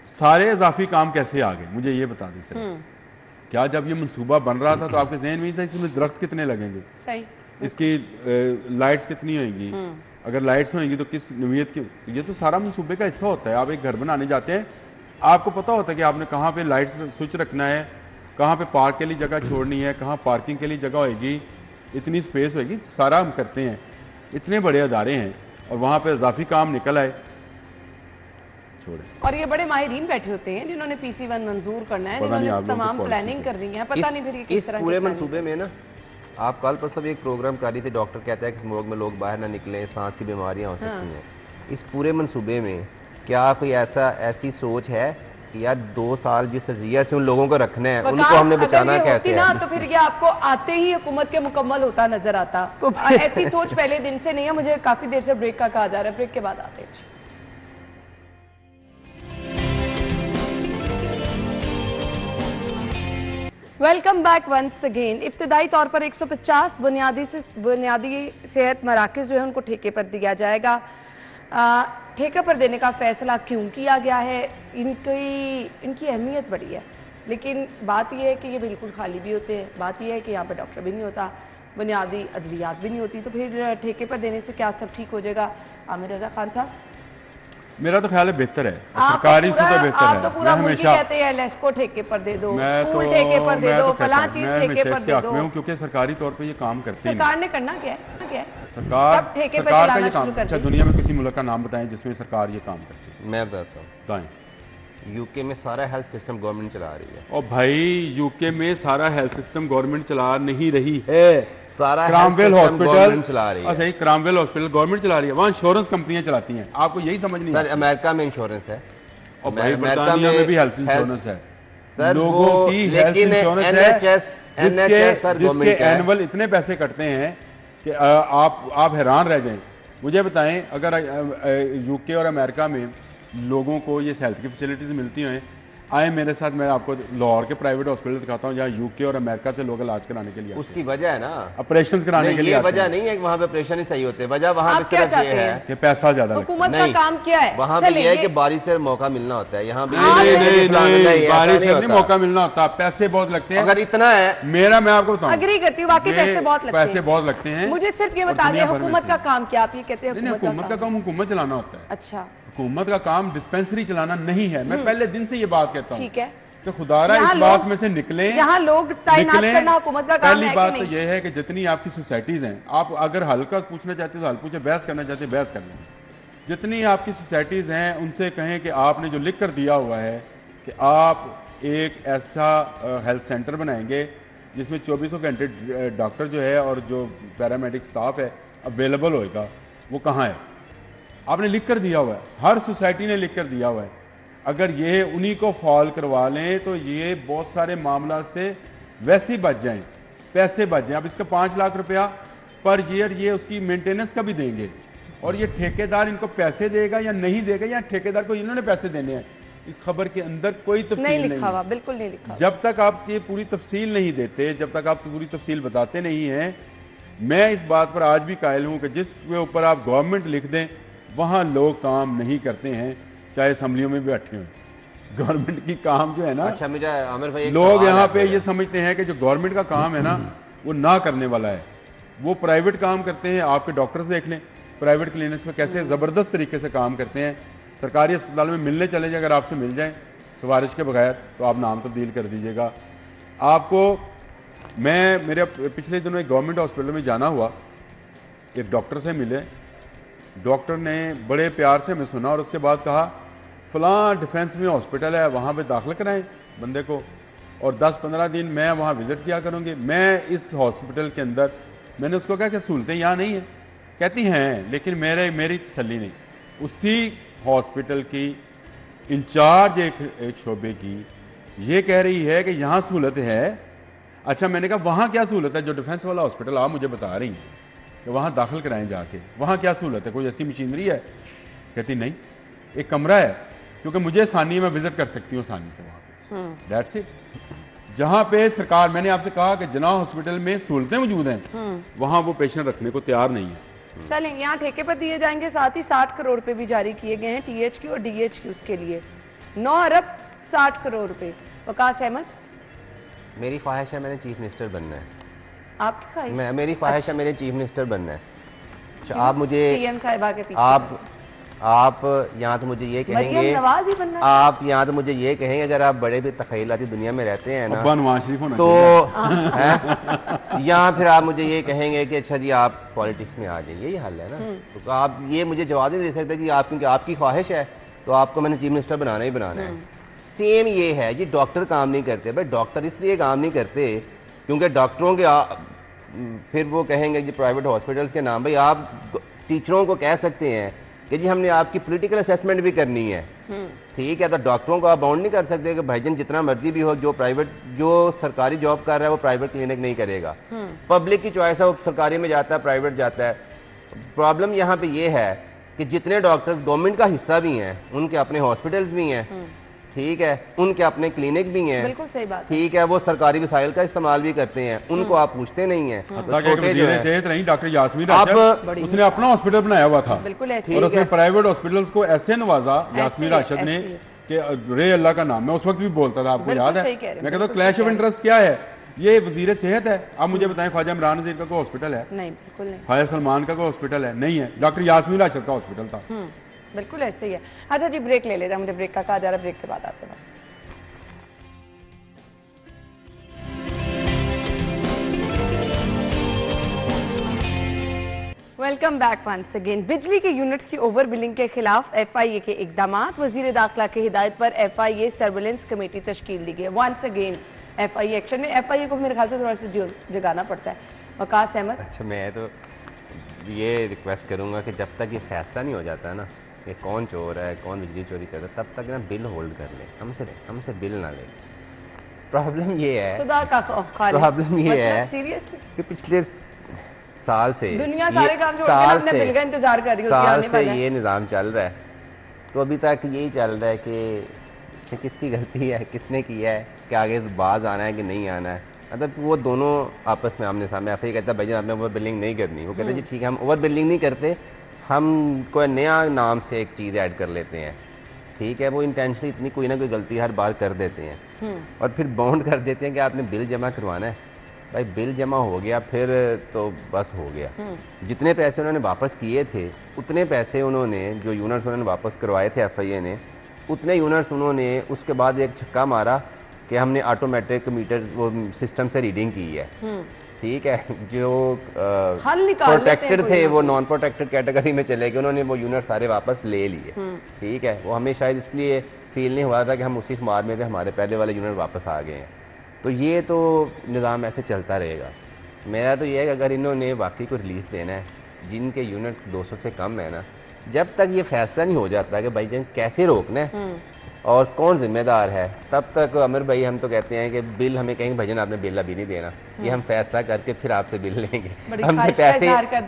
Speaker 2: सारे इजाफी काम कैसे आ गए, मुझे ये बता दें सर। क्या जब ये मंसूबा बन रहा था तो आपके जहन में ही था इसमें दरख्त कितने लगेंगे,
Speaker 1: सही,
Speaker 2: इसकी लाइट्स कितनी होंगी, अगर लाइट्स होंगी तो किस नवीयत की? ये तो सारा मंसूबे का हिस्सा होता है। आप एक घर बनाने जाते हैं, आपको पता होता है कि आपने कहाँ पे लाइट्स स्विच रखना है, कहाँ पे पार्क के लिए जगह छोड़नी है, कहाँ पार्किंग के लिए जगह होगी, इतनी स्पेस होगी, सारा हम करते हैं। इतने बड़े अदारे हैं और वहाँ पे इजाफी काम निकल आए, छोड़े।
Speaker 1: और ये बड़े माहिरीन बैठे होते हैं जिन्होंने PC1 मंजूर करना है, जिन्होंने तमाम प्लानिंग कर रही है, पता नहीं फिर ये किस तरह
Speaker 3: इस पूरे मंसूबे में ना, आप कल परसों एक प्रोग्राम कर रही थी, डॉक्टर कहता है कि स्मोक में लोग बाहर ना निकलें, सांस की बीमारियां हो सकती हैं। इस पूरे मंसूबे में क्या कोई ऐसी सोच है कि यार 2 साल जिस रजिया से उन लोगों को रखना है, उनको हमने बचाना कैसे
Speaker 1: ना,
Speaker 3: है?
Speaker 1: तो फिर ये आपको आते ही हुकूमत के मुकम्मल होता नजर आता। तो ऐसी सोच पहले दिन से नहीं है। मुझे काफी देर से ब्रेक का कहा जा रहा है, ब्रेक के बाद आते हैं। Welcome back once again. इब्तदाई तौर पर 150 बुनियादी सेहत मराकज़ जो है उनको ठेके पर दिया जाएगा। ठेके पर देने का फैसला क्यों किया गया है, इनकी अहमियत बड़ी है, लेकिन बात यह है कि ये बिल्कुल खाली भी होते हैं। बात यह है कि यहाँ पर डॉक्टर भी नहीं होता, बुनियादी अदवियात भी नहीं होती, तो फिर ठेके पर देने से क्या सब ठीक हो जाएगा? आमिर रज़ा खान साहब,
Speaker 2: मेरा तो ख्याल है बेहतर है, सरकारी से तो बेहतर है।
Speaker 1: तो पूरा हमेशा कहते हैं लेस्को ठेके पर दे दो, स्कूल ठेके पर दे दो, फलां चीज ठेके पर दे दो,
Speaker 2: क्योंकि सरकारी तौर पे ये काम करते हैं।
Speaker 1: सरकार ने करना क्या है?
Speaker 2: सरकार का ये काम। अच्छा, दुनिया में किसी मुल्क का नाम बताएं जिसमें सरकार ये काम करती है?
Speaker 3: मैं बताता हूँ,
Speaker 2: बताएं।
Speaker 3: यूके में सारा हेल्थ सिस्टम गवर्नमेंट चला रही है।
Speaker 2: और भाई यूके में सारा हेल्थ सिस्टम गवर्नमेंट चला नहीं रही है,
Speaker 3: सारा
Speaker 2: क्रामवेल हॉस्पिटल
Speaker 3: चला रही है।
Speaker 2: अच्छा, क्रामवेल हॉस्पिटल गवर्नमेंट चला रही है, वहाँ इंश्योरेंस कंपनियां चलाती हैं। आपको यही समझ नहीं
Speaker 3: सर, अमेरिका में इंश्योरेंस है,
Speaker 2: और भाई बरतानिया में भी हेल्थ इंश्योरेंस है
Speaker 3: सर,
Speaker 2: लोगों की हेल्थ इंश्योरेंस है, जिसके एनुअल इतने पैसे कटते हैं कि आप हैरान रह जाएं। मुझे बताएं, अगर यूके और अमेरिका में लोगों को ये हेल्थ की फैसिलिटीज़ मिलती हैं, आए मेरे साथ, मैं आपको लाहौर के प्राइवेट हॉस्पिटल दिखाता हूँ जहाँ यूके और अमेरिका से लोग इलाज कराने के लिए
Speaker 3: उसकी वजह है ना,
Speaker 2: ऑपरेशन कराने के लिए
Speaker 3: ये वजह नहीं है कि वहाँ पे ऑपरेशन ही सही होते, वजह वहाँ पे सिर्फ ये है
Speaker 2: कि पैसा ज्यादा लगता
Speaker 1: हुकूमत का काम क्या है?
Speaker 3: वहाँ पे ये है कि बारिश से मौका मिलना होता है, यहाँ पे
Speaker 2: नहीं, बारिश से नहीं मौका मिलना होता, पैसे बहुत लगते हैं।
Speaker 3: अगर इतना है
Speaker 2: मेरा, मैं आपको बताऊँ,
Speaker 1: अग्री करती हूँ, वाकई पैसे बहुत लगते हैं,
Speaker 2: पैसे बहुत लगते हैं।
Speaker 1: मुझे सिर्फ ये बता दें हुकूमत का काम क्या? आप ये कहते हैं
Speaker 2: हुकूमत का काम हुकूमत चलाना होता है।
Speaker 1: अच्छा,
Speaker 2: हुकूमत का काम डिस्पेंसरी चलाना नहीं है। मैं पहले दिन से ये बात कहता हूँ,
Speaker 1: ठीक है,
Speaker 2: तो खुदारा इस बात में से निकले,
Speaker 1: यहाँ लोग तैनात करना हुकूमत का काम है।
Speaker 2: पहली बात तो ये है कि जितनी आपकी सोसाइटीज हैं, आप अगर हल्का पूछना चाहते हो तो हल पूछे, बहस करना चाहते हैं बहस कर लें। जितनी आपकी सोसाइटीज हैं उनसे कहें कि आपने जो लिख कर दिया हुआ है कि आप एक ऐसा हेल्थ सेंटर बनाएंगे जिसमें 24 घंटे डॉक्टर जो है और जो पैरामेडिक स्टाफ है अवेलेबल होएगा, वो कहाँ है? आपने लिख कर दिया हुआ है, हर सोसाइटी ने लिख कर दिया हुआ है। अगर ये उन्हीं को फॉल करवा लें तो ये बहुत सारे मामला से वैसे ही बच जाएं, पैसे बच जाएं। अब इसका 5 लाख रुपया पर ईयर ये उसकी मेंटेनेंस का भी देंगे, और ये ठेकेदार इनको पैसे देगा या नहीं देगा, या ठेकेदार को इन्होंने पैसे देने हैं, इस खबर के अंदर कोई तफसील नहीं
Speaker 1: लिखा हुआ, बिल्कुल नहीं लिखा।
Speaker 2: जब तक आप ये पूरी तफसील नहीं देते, जब तक आप पूरी तफसील बताते नहीं हैं, मैं इस बात पर आज भी कायल हूँ कि जिसके ऊपर आप गवर्नमेंट लिख दें वहाँ लोग काम नहीं करते हैं, चाहे असम्बलियों में बैठे हों। गवर्नमेंट की काम जो है ना,
Speaker 3: अच्छा मुझे आमिर भाई,
Speaker 2: लोग यहाँ पे ये समझते हैं कि जो गवर्नमेंट का काम है ना वो ना करने वाला है, वो प्राइवेट काम करते हैं। आपके डॉक्टर्स देख लें प्राइवेट क्लिनिक्स में कैसे ज़बरदस्त तरीके से काम करते हैं। सरकारी अस्पताल में मिलने चले जाए, अगर आपसे मिल जाएँ सिफारिश के बगैर तो आप नाम तब्दील कर दीजिएगा। आपको मेरे पिछले दिनों एक गवर्नमेंट हॉस्पिटल में जाना हुआ, एक डॉक्टर से मिले, डॉक्टर ने बड़े प्यार से हमें सुना और उसके बाद कहा फ़लाँ डिफेंस में हॉस्पिटल है, वहाँ पे दाखिल कराएं बंदे को, और 10-15 दिन मैं वहाँ विज़िट किया करूँगी। मैं इस हॉस्पिटल के अंदर, मैंने उसको कहा कि सहूलतें यहाँ नहीं हैं, कहती हैं लेकिन मेरी तसल्ली नहीं। उसी हॉस्पिटल की इंचार्ज एक शोबे की ये कह रही है कि यहाँ सहूलत है। अच्छा, मैंने कहा वहाँ क्या सहूलत है? जो डिफेंस वाला हॉस्पिटल आप मुझे बता रही हैं कि वहाँ दाखिल कराएं जाके, वहाँ क्या सहूलत है? कोई ऐसी मशीनरी है? कहती नहीं, एक कमरा है, क्योंकि मुझे आसानी है, मैं विजिट कर सकती हूँ आसानी से वहाँ पे, दैट्स इट। जहाँ पे सरकार, मैंने आपसे कहा कि जना हॉस्पिटल में सहूलतें मौजूद हैं, वहाँ वो पेशेंट रखने को तैयार नहीं है।
Speaker 1: चलें, यहाँ ठेके पर दिए जाएंगे, साथ ही 60 करोड़ रुपए भी जारी किए गए हैं THQ और DHQ के लिए, 9 अरब 60 करोड़ रुपए। वकास अहमद,
Speaker 3: मेरी ख्वाहिश है मैंने चीफ मिनिस्टर बनना है।
Speaker 1: आपकी ख्वाहिश?
Speaker 3: मेरी ख्वाहिश है मेरे चीफ मिनिस्टर बनना है। अच्छा, आप मुझे
Speaker 1: PM साहिबा के पीछे
Speaker 3: आप यहाँ तो मुझे ये कहेंगे,
Speaker 1: नवाज ही बनना,
Speaker 3: आप यहाँ तो मुझे ये कहेंगे अगर आप बड़े भी तखयलाती दुनिया में रहते हैं ना
Speaker 2: नवाज शरीफ होना
Speaker 3: तो या फिर आप मुझे ये कहेंगे कि अच्छा जी आप पॉलिटिक्स में आ जाइए, यही हाल है ना। तो आप ये मुझे जवाब नहीं दे सकते कि आप, क्योंकि आपकी ख्वाहिश है तो आपको मैंने चीफ मिनिस्टर बनाना ही बनाना है। सेम ये है जी, डॉक्टर काम नहीं करते भाई, डॉक्टर इसलिए काम नहीं करते क्योंकि डॉक्टरों के फिर वो कहेंगे जी प्राइवेट हॉस्पिटल्स के नाम, भाई आप टीचरों को कह सकते हैं कि जी हमने आपकी पॉलिटिकल असेसमेंट भी करनी है, ठीक है, तो डॉक्टरों को आप बाउंड नहीं कर सकते कि भाईजान जितना मर्जी भी हो, जो सरकारी जॉब कर रहा है वो प्राइवेट क्लिनिक नहीं करेगा। पब्लिक की चॉइस है, वो सरकारी में जाता है, प्राइवेट जाता है। प्रॉब्लम यहाँ पे ये है कि जितने डॉक्टर्स गवर्नमेंट का हिस्सा भी हैं, उनके अपने हॉस्पिटल्स भी हैं, ठीक है, उनके अपने क्लिनिक भी हैं,
Speaker 1: बिल्कुल सही बात,
Speaker 3: ठीक है, वो सरकारी वसाइल का इस्तेमाल भी करते हैं, उनको आप पूछते नहीं हैं।
Speaker 2: सेहत रही डॉक्टर यास्मीन राशिद, उसने अपना हॉस्पिटल बनाया हुआ था,
Speaker 1: बिल्कुल ऐसे,
Speaker 2: और उसने प्राइवेट हॉस्पिटल्स को ऐसे नवाजा यास्मीन राशिद ने कि रे अल्लाह का नाम। मैं उस वक्त भी बोलता था, आपको याद है, मैं कहता हूँ क्लैश ऑफ इंटरेस्ट क्या है? ये वजीर सेहत है, आप मुझे बताएं ख्वाजा इमरान नज़ीर का कोई हॉस्पिटल है?
Speaker 1: नहीं, बिल्कुल नहीं।
Speaker 2: ख्वाजा सलमान का कोई हॉस्पिटल है? नहीं है। डॉक्टर यास्मीन राशिद का हॉस्पिटल था।
Speaker 1: बिल्कुल ऐसे ही है। अच्छा जी, ब्रेक ले लेते हैं, मुझे ब्रेक का कहा जा रहा है, ब्रेक के बाद आते हैं। Welcome back once again. बिजली के यूनिट्स की ओवर बिलिंग के खिलाफ FIA के इकदामात, वजीर दाखिला की हिदायत पर FIA सर्विलेंस कमेटी तश्कील दी गई। वंस अगेन FIA एक्शन में FIA को मेरे ख्याल से थोड़ा सा जगाना पड़ता है। वकास अहमद,
Speaker 3: अच्छा, मैं तो ये रिक्वेस्ट करूँगा कि जब तक ये फैसला नहीं हो जाता ना कि कौन चोर है कौन बिजली चोरी करता है, तब तक ना बिल होल्ड कर ले, हमसे बिल ना ले। प्रॉब्लम ये है, प्रॉब्लम ये है कि पिछले साल से
Speaker 1: दुनिया सारे काम छोड़ के अपने बिल का इंतजार कर रही होती है,
Speaker 3: साल से ये निज़ाम चल रहा है, तो अभी तक यही चल रहा है कि कि किसकी गलती है, किसने किया है, कि आगे बाज आना है कि नहीं आना है। मतलब वो दोनों आपस में आमने सामने, फिर कहता है भाई आपने ओवर बिलिंग नहीं करनी, वो कहते हैं जी ठीक है हम ओवर बिलिंग नहीं करते, हम कोई नया नाम से एक चीज़ ऐड कर लेते हैं, ठीक है। वो इंटेंशनली इतनी कोई ना कोई गलती हर बार कर देते हैं और फिर बाउंड कर देते हैं कि आपने बिल जमा करवाना है। भाई बिल जमा हो गया फिर तो बस हो गया। जितने पैसे उन्होंने वापस किए थे उतने पैसे उन्होंने, जो यूनिट्स उन्होंने वापस करवाए थे FIA ने, उतने यूनिट्स उन्होंने उसके बाद एक छक्का मारा कि हमने ऑटोमेटिक मीटर वो सिस्टम से रीडिंग की है, ठीक है। जो प्रोटेक्टेड थे वो नॉन प्रोटेक्टेड कैटेगरी में चले गए, उन्होंने वो यूनिट सारे वापस ले लिए, ठीक है। वो हमें शायद इसलिए फील नहीं हुआ था कि हम उसी खुमार में भी हमारे पहले वाले यूनिट वापस आ गए हैं। तो ये तो निज़ाम ऐसे चलता रहेगा। मेरा तो ये है कि अगर इन्होंने वाकई को रिलीफ देना है, जिनके यूनिट्स 200 से कम है ना, जब तक ये फैसला नहीं हो जाता कि भाई जन कैसे रोकना है और कौन जिम्मेदार है, तब तक अमर भाई हम तो कहते हैं कि बिल हमें कहेंगे भजन आपने बिल अभी नहीं देना, ये हम फैसला करके फिर आपसे बिल लेंगे। हमसे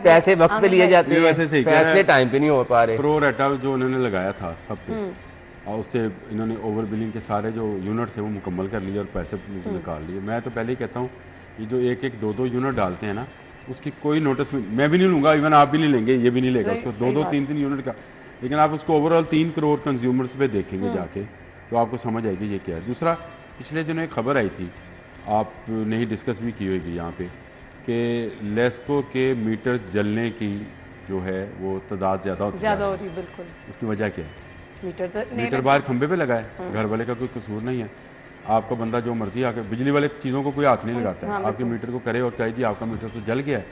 Speaker 3: पैसे वक्त पे लिए जाते हैं, फैसले टाइम पे नहीं हो पा रहे।
Speaker 2: प्रो रेटा जो उन्होंने लगाया था सब पे, और उससे इन्होंने ओवर बिलिंग के सारे जो यूनिट थे वो मुकम्मल कर लिए और पैसे निकाल लिए। मैं तो पहले ही कहता हूँ ये जो एक एक दो दो यूनिट डालते हैं ना, उसकी कोई नोटिस मैं भी नहीं लूँगा, इवन आप भी नहीं लेंगे, ये भी नहीं लेगा उसको, दो दो तीन तीन यूनिट का। लेकिन आप उसको ओवरऑल 3 करोड़ कंज्यूमर्स पे देखेंगे जाके तो आपको समझ आएगी ये क्या है। दूसरा, पिछले दिनों एक खबर आई थी, आपने ही डिस्कस भी की होगी यहाँ पे, कि लेस्को के मीटर्स जलने की जो है वो तादाद ज़्यादा हो रही है।
Speaker 1: बिल्कुल।
Speaker 2: उसकी वजह क्या है?
Speaker 1: मीटर
Speaker 2: बाहर खंबे पे लगा है, घर वाले का कोई कसूर नहीं है। आपका बंदा जो मर्जी आके, बिजली वाले चीज़ों को कोई हाथ नहीं लगाता है, आपके मीटर को करे और कहे जी आपका मीटर तो जल गया है,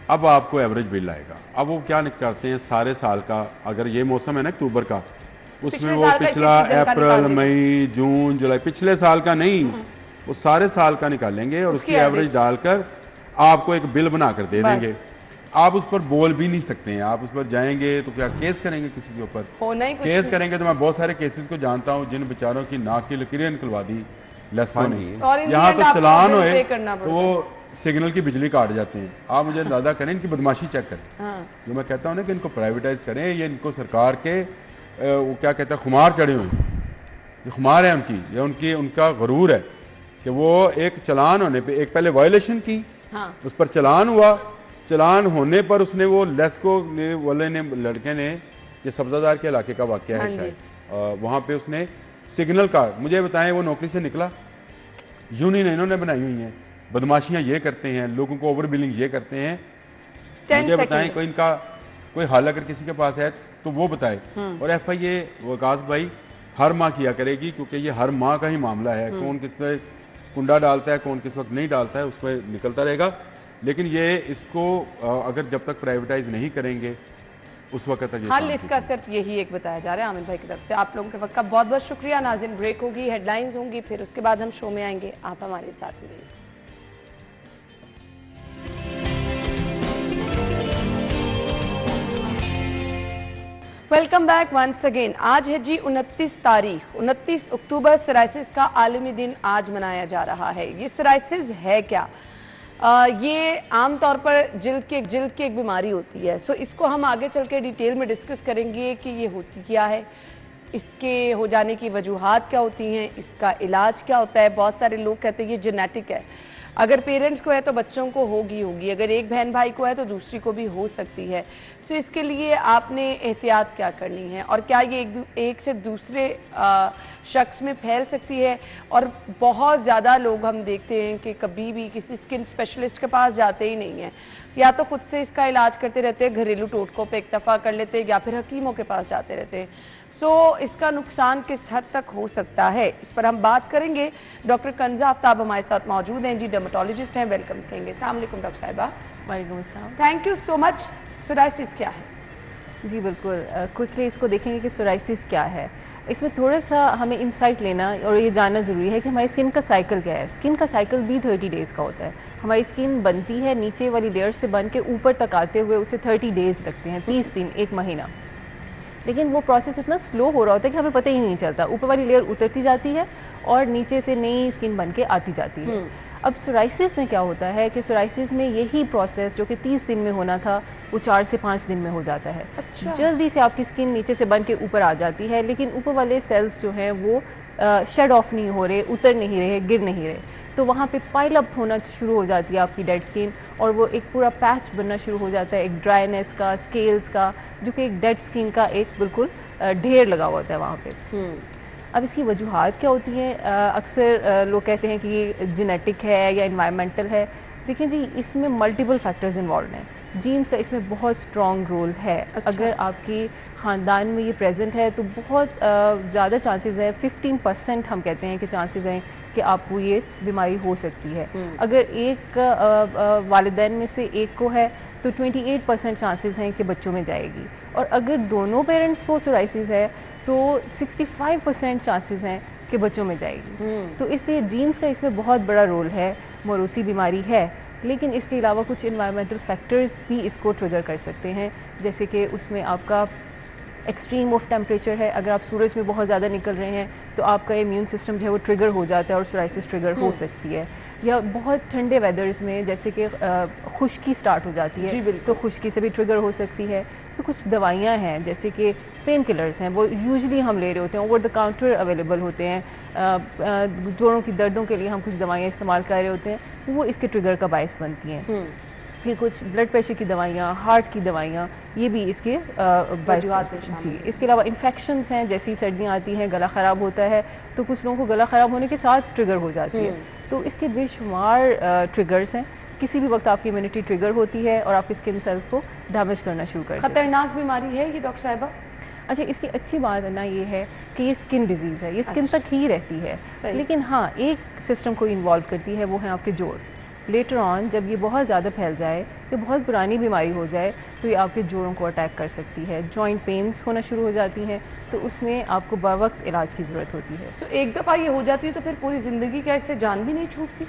Speaker 2: अब आपको एवरेज बिल आएगा। अब वो क्या करते हैं, सारे साल का, अगर ये मौसम है ना अक्टूबर का, उसमें वो पिछला अप्रैल मई जून जुलाई, पिछले साल का नहीं, वो सारे साल का निकालेंगे और उसकी एवरेज डालकर आपको एक बिल बना कर दे देंगे। आप उस पर बोल भी नहीं सकते हैं, आप उस पर जाएंगे तो क्या केस करेंगे किसी के ऊपर? केस करेंगे तो मैं बहुत सारे केसेस को जानता हूँ जिन बेचारों की नाक की लकीरें निकलवा दी लेस्को ने। यहाँ तो चलान होए तो वो सिग्नल की बिजली काट जाते हैं। आप मुझे अंदाजा करें, इनकी बदमाशी चेक करें। जो मैं कहता हूँ ना कि इनको प्राइवेटाइज करें, ये इनको सरकार के वो क्या कहते हैं खुमार चढ़े हुए हैं, ये खुमार है उनकी, ये उनका गरूर है कि वो एक चलान होने पे, एक पहले वायलेशन की, उस पर चलान हुआ, चलान होने पर उसने वो लेस्को वाले ने, लड़के ने, ये सब्जादार के इलाके का वाकया है शायद, वहाँ पे उसने सिग्नल का, मुझे बताएं वो नौकरी से निकला, यूनियन इन्होंने बनाई हुई हैं, बदमाशियाँ ये करते हैं, लोगों को ओवर बिलिंग ये करते हैं। मुझे बताएं कोई इनका कोई हाल अगर किसी के पास है तो वो बताए। और FIA वकास भाई हर माह किया करेगी, क्योंकि ये हर माह का ही मामला है, कौन किस पे कुंडा डालता है, कौन किस वक्त नहीं डालता है, उस पर निकलता रहेगा। लेकिन ये इसको अगर जब तक प्राइवेटाइज नहीं करेंगे उस वक्त तक
Speaker 1: हल इसका सिर्फ यही एक बताया जा रहा है आमिर भाई की तरफ से। आप लोगों के वक्त का बहुत बहुत शुक्रिया। नाज़रीन, ब्रेक होगी, हेडलाइंस होंगी, फिर उसके बाद हम शो में आएंगे, आप हमारे साथ रहिए। Welcome back once again. आज है जी 29 तारीख, 29 अक्टूबर। सोराइसिस का आलमी दिन आज मनाया जा रहा है। ये सोराइसिस है क्या? ये आमतौर पर जिल्द की एक बीमारी होती है। सो इसको हम आगे चल के डिटेल में डिस्कस करेंगे कि ये होती क्या है, इसके हो जाने की वजूहात क्या होती हैं, इसका इलाज क्या होता है। बहुत सारे लोग कहते हैं ये जेनेटिक है, अगर पेरेंट्स को है तो बच्चों को होगी, अगर एक बहन भाई को है तो दूसरी को भी हो सकती है। सो इसके लिए आपने एहतियात क्या करनी है और क्या ये एक से दूसरे शख्स में फैल सकती है। और बहुत ज़्यादा लोग हम देखते हैं कि कभी भी किसी स्किन स्पेशलिस्ट के पास जाते ही नहीं हैं, या तो खुद से इसका इलाज करते रहते हैं, घरेलू टोटकों पे इक्तफा कर लेते हैं, या फिर हकीमों के पास जाते रहते हैं। सो इसका नुकसान किस हद तक हो सकता है, इस पर हम बात करेंगे। डॉक्टर कंजा आफ्ताब हमारे साथ मौजूद हैं जी, डर्मेटोलॉजिस्ट हैं। वेलकम कहेंगे। अस्सलाम वालेकुम डॉक्टर साहिबा।
Speaker 5: वालेकुम अस्सलाम।
Speaker 1: Thank you so much. Psoriasis क्या है?
Speaker 5: जी बिल्कुल, क्विकली इसको देखेंगे कि सोराइसिस क्या है। इसमें थोड़ा सा हमें इंसाइट लेना और ये जानना ज़रूरी है कि हमारी स्किन का साइकिल क्या है। स्किन का साइकिल भी 30 डेज़ का होता है। हमारी स्किन बनती है, नीचे वाली लेयर से बन के ऊपर तक आते हुए उसे 30 डेज़ लगते हैं, 30 दिन, 1 महीना। लेकिन वो प्रोसेस इतना स्लो हो रहा होता है कि हमें पता ही नहीं चलता। ऊपर वाली लेयर उतरती जाती है और नीचे से नई स्किन बन के आती जाती है। अब सोराइसिस में क्या होता है कि सोराइसिस में यही प्रोसेस जो कि 30 दिन में होना था वो 4 से 5 दिन में हो जाता है।
Speaker 1: अच्छा।
Speaker 5: जल्दी से आपकी स्किन नीचे से बन के ऊपर आ जाती है, लेकिन ऊपर वाले सेल्स जो हैं वो शेड ऑफ नहीं हो रहे, उतर नहीं रहे, गिर नहीं रहे, तो वहाँ पे पाइल अप होना शुरू हो जाती है आपकी डेड स्किन, और वो एक पूरा पैच बनना शुरू हो जाता है, एक ड्राइनेस का, स्केल्स का, जो कि एक डेड स्किन का एक बिल्कुल ढेर लगा हुआ होता है वहाँ पे। अब इसकी वजूहात क्या होती हैं? अक्सर लोग कहते हैं कि ये जेनेटिक है या इन्वायरमेंटल है। देखिए जी, इसमें मल्टीपल फैक्टर्स इन्वॉल्व हैं। जीन्स का इसमें बहुत स्ट्रॉन्ग रोल है।
Speaker 1: अच्छा।
Speaker 5: अगर आपकी ख़ानदान में ये प्रेजेंट है तो बहुत ज़्यादा चांसेस है, 15% हम कहते हैं कि चांसेस हैं कि आपको ये बीमारी हो सकती है। अगर एक वालिदैन में से एक को है तो 28% चांसेस हैं कि बच्चों में जाएगी, और अगर दोनों पेरेंट्स को सोराइसिस है तो 65% चांसेस हैं कि बच्चों में जाएगी। तो इसलिए जीन्स का इसमें बहुत बड़ा रोल है। मौरूसी बीमारी है, लेकिन इसके अलावा कुछ इन्वायरमेंटल फैक्टर्स भी इसको ट्रिगर कर सकते हैं, जैसे कि उसमें आपका एक्सट्रीम ऑफ टेम्परेचर है। अगर आप सूरज में बहुत ज़्यादा निकल रहे हैं तो आपका इम्यून सिस्टम जो है वो ट्रिगर हो जाता है और सोराइसिस ट्रिगर हो सकती है। या बहुत ठंडे वेदर्स में जैसे कि खुश्की स्टार्ट हो जाती है,
Speaker 1: जी बिल्कुल।
Speaker 5: तो खुश्की से भी ट्रिगर हो सकती है। तो कुछ दवाइयाँ हैं जैसे कि पेन किलर्स हैं, वो यूजुअली हम ले रहे होते हैं, ओवर द काउंटर अवेलेबल होते हैं। जोड़ों की दर्दों के लिए हम कुछ दवाइयाँ इस्तेमाल कर रहे होते हैं, वो इसके ट्रिगर का बायस बनती हैं। फिर कुछ ब्लड प्रेशर की दवाइयाँ, हार्ट की दवाइयाँ, ये भी इसके
Speaker 1: वजूहात में शामिल
Speaker 5: जी।
Speaker 1: हैं।
Speaker 5: इसके अलावा इन्फेक्शंस हैं, जैसी सर्दियाँ आती हैं, गला ख़राब होता है, तो कुछ लोगों को गला ख़राब होने के साथ ट्रिगर हो जाती है। तो इसके बेशुमार ट्रिगर्स हैं। किसी भी वक्त आपकी इम्यूनिटी ट्रिगर होती है और आपकी स्किन सेल्स को डैमेज करना शुरू कर देती है।
Speaker 1: खतरनाक बीमारी है ये डॉक्टर साहिबा?
Speaker 5: अच्छा, इसकी अच्छी बात है ना ये है कि ये स्किन डिजीज़ है, ये स्किन
Speaker 1: अच्छा।
Speaker 5: तक ही रहती है,
Speaker 1: सही।
Speaker 5: लेकिन हाँ, एक सिस्टम को इन्वॉल्व करती है, वो है आपके जोड़। लेटर ऑन जब ये बहुत ज़्यादा फैल जाए, ये बहुत पुरानी बीमारी हो जाए, तो ये आपके जोड़ों को अटैक कर सकती है। जॉइंट पेन्स होना शुरू हो जाती हैं, तो उसमें आपको बवक्त इलाज की ज़रूरत होती है।
Speaker 1: सो एक दफ़ा ये हो जाती है तो फिर पूरी ज़िंदगी क्या इससे जान भी नहीं छूटती?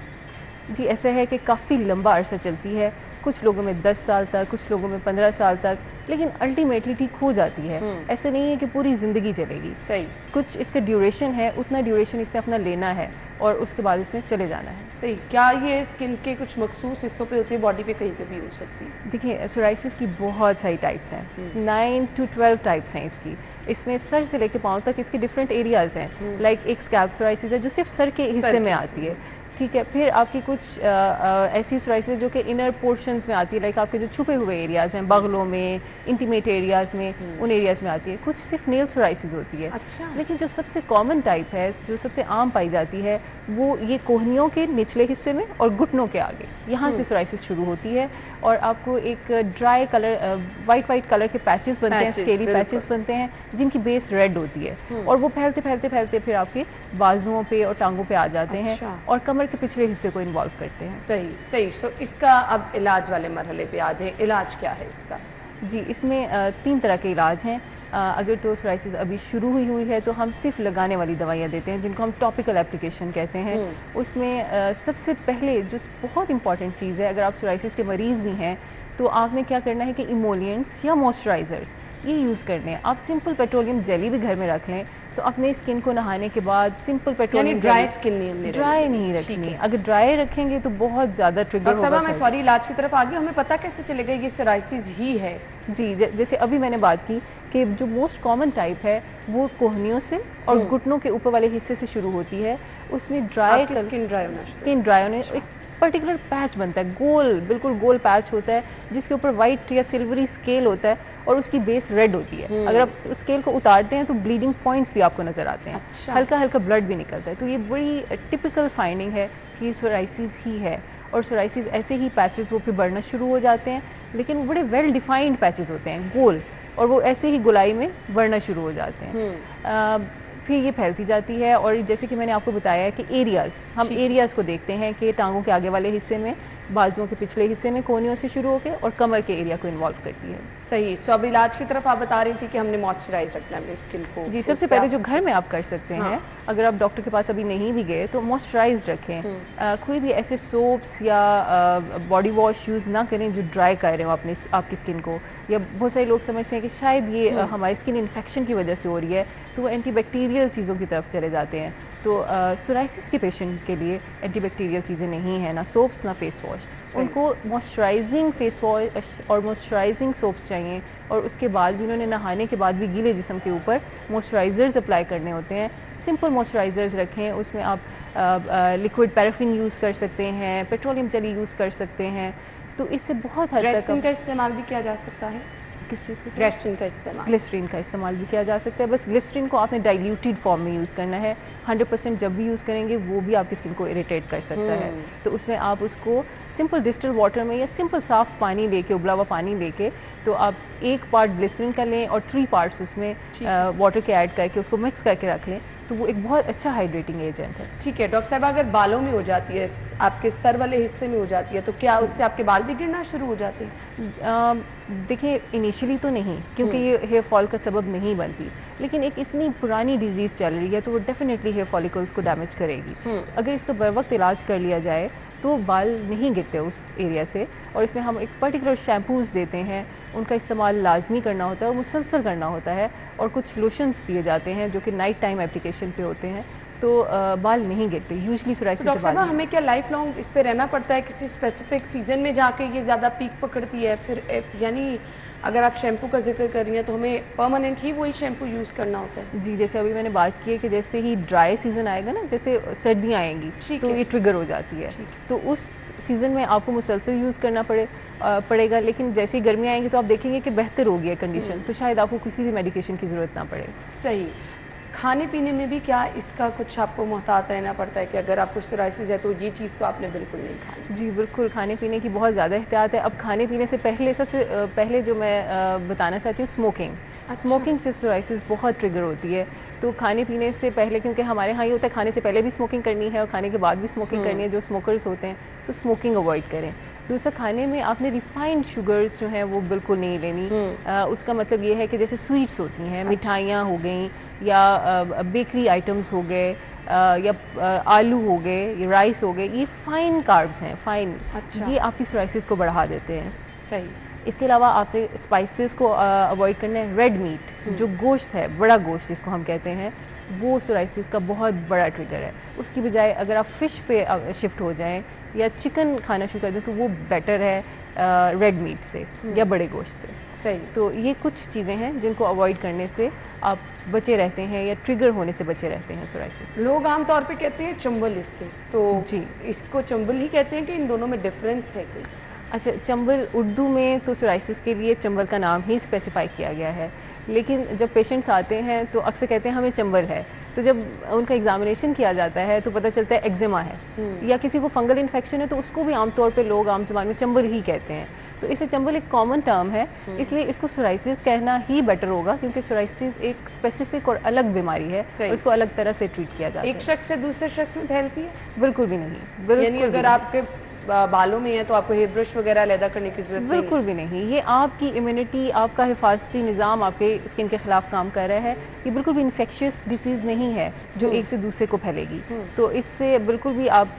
Speaker 5: जी, ऐसा है कि काफ़ी लंबा अरसा चलती है, कुछ लोगों में 10 साल तक, कुछ लोगों में 15 साल तक, लेकिन अल्टीमेटली ठीक हो जाती है। ऐसे नहीं है कि पूरी ज़िंदगी चलेगी।
Speaker 1: सही।
Speaker 5: कुछ इसका ड्यूरेशन है, उतना ड्यूरेशन इसने अपना लेना है और उसके बाद इसने चले जाना है।
Speaker 1: सही। क्या ये स्किन के कुछ मखसूस हिस्सों पे होती है, बॉडी पे कहीं पे भी हो सकती है?
Speaker 5: देखिए, सोराइसिस की बहुत सारी टाइप्स हैं, 9 to 12 टाइप्स हैं इसकी। इसमें सर से लेकर पाँव तक इसके डिफरेंट एरियाज़ हैं। लाइक एक स्कैल्प सोराइसिस है जो सिर्फ सर के हिस्से में आती है, ठीक है। फिर आपकी कुछ ऐसी सोराइसिस जो कि इनर पोर्शंस में आती है, लाइक आपके जो छुपे हुए एरियाज़ हैं, बगलों में, इंटीमेट एरियाज़ में, उन एरियाज़ में आती है। कुछ सिर्फ नेल सोराइसिस होती है।
Speaker 1: अच्छा।
Speaker 5: लेकिन जो सबसे कॉमन टाइप है, जो सबसे आम पाई जाती है, वो ये कोहनियों के निचले हिस्से में और घुटनों के आगे, यहाँ से सोराइसिस शुरू होती है। और आपको एक ड्राई कलर, वाइट कलर के पैचेस बनते हैं, स्केली पैचेस बनते हैं, जिनकी बेस रेड होती है, और वो फैलते फैलते फैलते फिर आपके बाजुओं पे और टांगों पे आ जाते
Speaker 1: अच्छा।
Speaker 5: हैं और कमर के पिछले हिस्से को इन्वॉल्व करते हैं।
Speaker 1: सही सही। सो इसका अब इलाज वाले मरहले पे आ जाए, इलाज क्या है इसका?
Speaker 5: जी, इसमें 3 तरह के इलाज हैं। अगर तो सोराइसिस अभी शुरू हुई है तो हम सिर्फ लगाने वाली दवाइयाँ देते हैं, जिनको हम टॉपिकल एप्लीकेशन कहते हैं। उसमें सबसे पहले जो बहुत इंपॉर्टेंट चीज़ है, अगर आप सोराइसिस के मरीज़ भी हैं तो आपने क्या करना है कि इमोलिएंट्स या मॉइस्चराइज़र्स ये यूज़ करने हैं। आप सिंपल पेट्रोलियम जेली भी घर में रख लें, तो अपने स्किन को नहाने के बाद सिंपल पेट्रोलियम
Speaker 1: ड्राई स्किन नहीं हमने
Speaker 5: ड्राई नहीं रखनी। अगर ड्राई रखेंगे तो बहुत ज़्यादा ट्रिगर
Speaker 1: होगा।
Speaker 5: होगा।
Speaker 1: मैं सॉरी, इलाज की तरफ आ गई। हमें पता कैसे चलेगा ये सोराइसिस ही है?
Speaker 5: जी, जैसे अभी मैंने बात की कि जो मोस्ट कॉमन टाइप है वो कोहनियों से और घुटनों के ऊपर वाले हिस्से से शुरू होती है। उसमें
Speaker 1: स्किन ड्राई होने
Speaker 5: एक पर्टिकुलर पैच बनता है, गोल, बिल्कुल गोल पैच होता है, जिसके ऊपर वाइट या सिल्वरी स्केल होता है और उसकी बेस रेड होती है। अगर आप स्केल को उतारते हैं तो ब्लीडिंग पॉइंट्स भी आपको नजर आते हैं।
Speaker 1: अच्छा।
Speaker 5: हल्का हल्का ब्लड भी निकलता है। तो ये बड़ी टिपिकल फाइंडिंग है कि सोराइसिस ही है। और सोराइसिस ऐसे ही पैचेस वो फिर बढ़ना शुरू हो जाते हैं, लेकिन वो बड़े वेल डिफाइंड पैचेस होते हैं, गोल, और वो ऐसे ही गोलाई में बढ़ना शुरू हो जाते हैं। फिर ये फैलती जाती है। और जैसे कि मैंने आपको बताया है कि एरियाज़, हम एरियाज़ को देखते हैं कि टांगों के आगे वाले हिस्से में, बाजुओं के पिछले हिस्से में, कोहनियों से शुरू होकर और कमर के एरिया को इन्वॉल्व करती है।
Speaker 1: सही। सो अब इलाज की तरफ आप बता रही थी कि हमने मॉइस्चराइज रखना है अपनी स्किन को।
Speaker 5: जी, सबसे पहले जो घर में आप कर सकते हैं, अगर आप डॉक्टर के पास अभी नहीं भी गए तो मॉइस्चराइज रखें। कोई भी ऐसे सोप्स या बॉडी वॉश यूज़ ना करें जो ड्राई कर रहे हो आपकी स्किन को। या बहुत सारे लोग समझते हैं कि शायद ये हमारी स्किन इन्फेक्शन की वजह से हो रही है, तो वो एंटीबैक्टीरियल चीज़ों की तरफ चले जाते हैं। तो सोराइसिस के पेशेंट के लिए एंटीबैक्टीरियल चीज़ें नहीं हैं, ना सोप्स ना फेस वॉश। उनको मॉइस्चराइजिंग फेस वॉश और मॉइस्चराइजिंग सोप्स चाहिए, और उसके बाद भी उन्होंने नहाने के बाद भी गीले जिस्म के ऊपर मॉइस्चराइज़र्स अप्लाई करने होते हैं। सिंपल मॉइस्चराइज़र्स रखें, उसमें आप लिक्विड पैराफिन यूज़ कर सकते हैं, पेट्रोलियम जेली यूज़ कर सकते हैं। तो इससे बहुत हद तक
Speaker 1: ग्लिसरीन का इस्तेमाल भी किया जा सकता है।
Speaker 5: किस चीज़ के साथ?
Speaker 1: ग्लिसरीन का इस्तेमाल।
Speaker 5: ग्लिसरीन का इस्तेमाल भी किया जा सकता है, बस ग्लिसरीन को आपने डाइल्यूटेड फॉर्म में यूज़ करना है। 100% जब भी यूज़ करेंगे वो भी आपकी स्किन को इरिटेट कर सकता है। तो उसमें आप उसको सिंपल डिस्टिल वाटर में या सिंपल साफ़ पानी लेके, उबला हुआ पानी लेके, तो आप 1 पार्ट ग्लिसरीन का लें और 3 पार्ट्स उसमें वाटर के ऐड करके उसको मिक्स करके रख लें, तो वो एक बहुत अच्छा हाइड्रेटिंग एजेंट है।
Speaker 1: ठीक है डॉक्टर साहब, अगर बालों में हो जाती है, आपके सर वाले हिस्से में हो जाती है, तो क्या उससे आपके बाल भी गिरना शुरू हो जाते हैं?
Speaker 5: देखिए इनिशियली तो नहीं, क्योंकि ये हेयर फॉल का सबब नहीं बनती, लेकिन एक इतनी पुरानी डिजीज़ चल रही है तो वो डेफिनेटली हेयर फॉलिकल्स को डैमेज करेगी। अगर इसका बर वक्त इलाज कर लिया जाए तो बाल नहीं गिरते उस एरिया से। और इसमें हम एक पर्टिकुलर शैम्पूज़ देते हैं, उनका इस्तेमाल लाजमी करना होता है और मुसलसल करना होता है, और कुछ लोशंस दिए जाते हैं जो कि नाइट टाइम एप्लीकेशन पे होते हैं, तो बाल नहीं गिरते यूजली सोराइसिस से।
Speaker 1: डॉक्टर साहब, हमें क्या लाइफ लॉन्ग इस पे रहना पड़ता है? किसी स्पेसिफिक सीजन में जाके ये ज़्यादा पीक पकड़ती है फिर, यानी अगर आप शैम्पू का जिक्र कर रही हैं तो हमें परमानेंट ही वही शैम्पू यूज़ करना होता है?
Speaker 5: जी, जैसे अभी मैंने बात की है कि जैसे ही ड्राई सीज़न आएगा ना, जैसे सर्दियाँ आएंगी तो ये ट्रिगर हो जाती है, तो उस सीज़न में आपको मुसलसल यूज़ करना पड़ेगा। लेकिन जैसे ही गर्मी आएंगी तो आप देखेंगे कि बेहतर होगी है कंडीशन, तो शायद आपको किसी भी मेडिकेशन की ज़रूरत ना पड़े।
Speaker 1: सही। खाने पीने में भी क्या इसका कुछ आपको मोहतात रहना पड़ता है कि अगर आपको सोराइसिस है तो ये चीज़ तो आपने बिल्कुल नहीं खानी?
Speaker 5: जी बिल्कुल, खाने पीने की बहुत ज़्यादा एहतियात है। अब खाने पीने से पहले सबसे पहले जो मैं बताना चाहती हूँ, स्मोकिंग। स्मोकिंग से सोराइसिस बहुत ट्रिगर होती है, तो खाने पीने से पहले, क्योंकि हमारे यहाँ ये होता है खाने से पहले भी स्मोकिंग करनी है और खाने के बाद भी स्मोकिंग करनी है, जो स्मोकर्स होते हैं, तो स्मोकिंग अवॉइड करें। दूसरा, खाने में आपने रिफाइंड शुगर्स जो हैं वो बिल्कुल नहीं लेनी। उसका मतलब ये है कि जैसे स्वीट्स होती हैं, मिठाइयाँ हो गई, या बेकरी आइटम्स हो गए, या आलू हो गए, या राइस हो गए, ये फाइन कार्ब्स हैं, फाइन। ये आपकी सोराइसिस को बढ़ा देते हैं।
Speaker 1: सही।
Speaker 5: इसके अलावा आपने स्पाइसेस को अवॉइड करना है। रेड मीट, जो गोश्त है, बड़ा गोश्त जिसको हम कहते हैं, वो सोराइसिस का बहुत बड़ा ट्रिगर है। उसकी बजाय अगर आप फ़िश पे शिफ्ट हो जाएं या चिकन खाना शुरू कर दें तो वो बेटर है रेड मीट से या बड़े गोश्त से।
Speaker 1: सही।
Speaker 5: तो ये कुछ चीज़ें हैं जिनको अवॉइड करने से आप बचे रहते हैं या ट्रिगर होने से बचे रहते हैं सोराइसिस।
Speaker 1: लोग आमतौर पे कहते हैं चंबल इससे, तो
Speaker 5: जी
Speaker 1: इसको चंबल ही कहते हैं कि इन दोनों में डिफरेंस है कोई?
Speaker 5: अच्छा, चंबल उर्दू में तो सोराइसिस के लिए चंबल का नाम ही स्पेसिफाई किया गया है, लेकिन जब पेशेंट्स आते हैं तो अक्सर कहते हैं हमें चंबल है, तो जब उनका एग्जामिनेशन किया जाता है तो पता चलता है एक्जिमा है, या किसी को फंगल इन्फेक्शन है तो उसको भी आमतौर पे लोग आम ज़बान में चंबल ही कहते हैं। तो इससे चंबल एक कॉमन टर्म है, इसलिए इसको सोराइसिस कहना ही बेटर होगा, क्योंकि सोराइसिस एक स्पेसिफिक और अलग बीमारी है और इसको अलग तरह से ट्रीट किया जाता है।
Speaker 1: एक शख्स से दूसरे शख्स में फैलती है?
Speaker 5: बिल्कुल भी नहीं।
Speaker 1: यानी अगर आपके बालों में है तो आपको हेयर ब्रश वगैरह अलहदा करने की जरूरत नहीं?
Speaker 5: बिल्कुल भी नहीं। ये आपकी इम्यूनिटी, आपका हिफाजती निज़ाम आपके स्किन के खिलाफ काम कर रहा है। ये बिल्कुल भी इन्फेक्शियस डिसीज़ नहीं है जो एक से दूसरे को फैलेगी। तो इससे बिल्कुल भी आप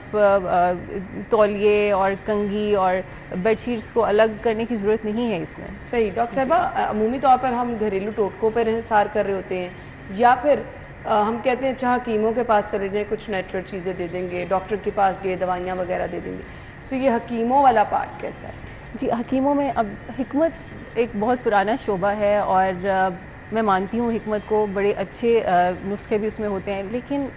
Speaker 5: तौलिए और कंघी और बेडशीट्स को अलग करने की ज़रूरत नहीं है इसमें।
Speaker 1: सही। डॉक्टर साहबा, अमूमी तौर पर हम घरेलू टोटकों पर इंसार कर रहे होते हैं, या फिर हम कहते हैं अच्छा हकीमों के पास चले जाएं, कुछ नेचुरल चीज़ें दे देंगे, डॉक्टर के पास गए दवाइयाँ वगैरह दे देंगे, तो ये हकीमों वाला पार्ट कैसा है?
Speaker 5: जी, हकीमों में अब हिकमत एक बहुत पुराना शोबा है, और मैं मानती हूँ हिकमत को, बड़े अच्छे नुस्खे भी उसमें होते हैं, लेकिन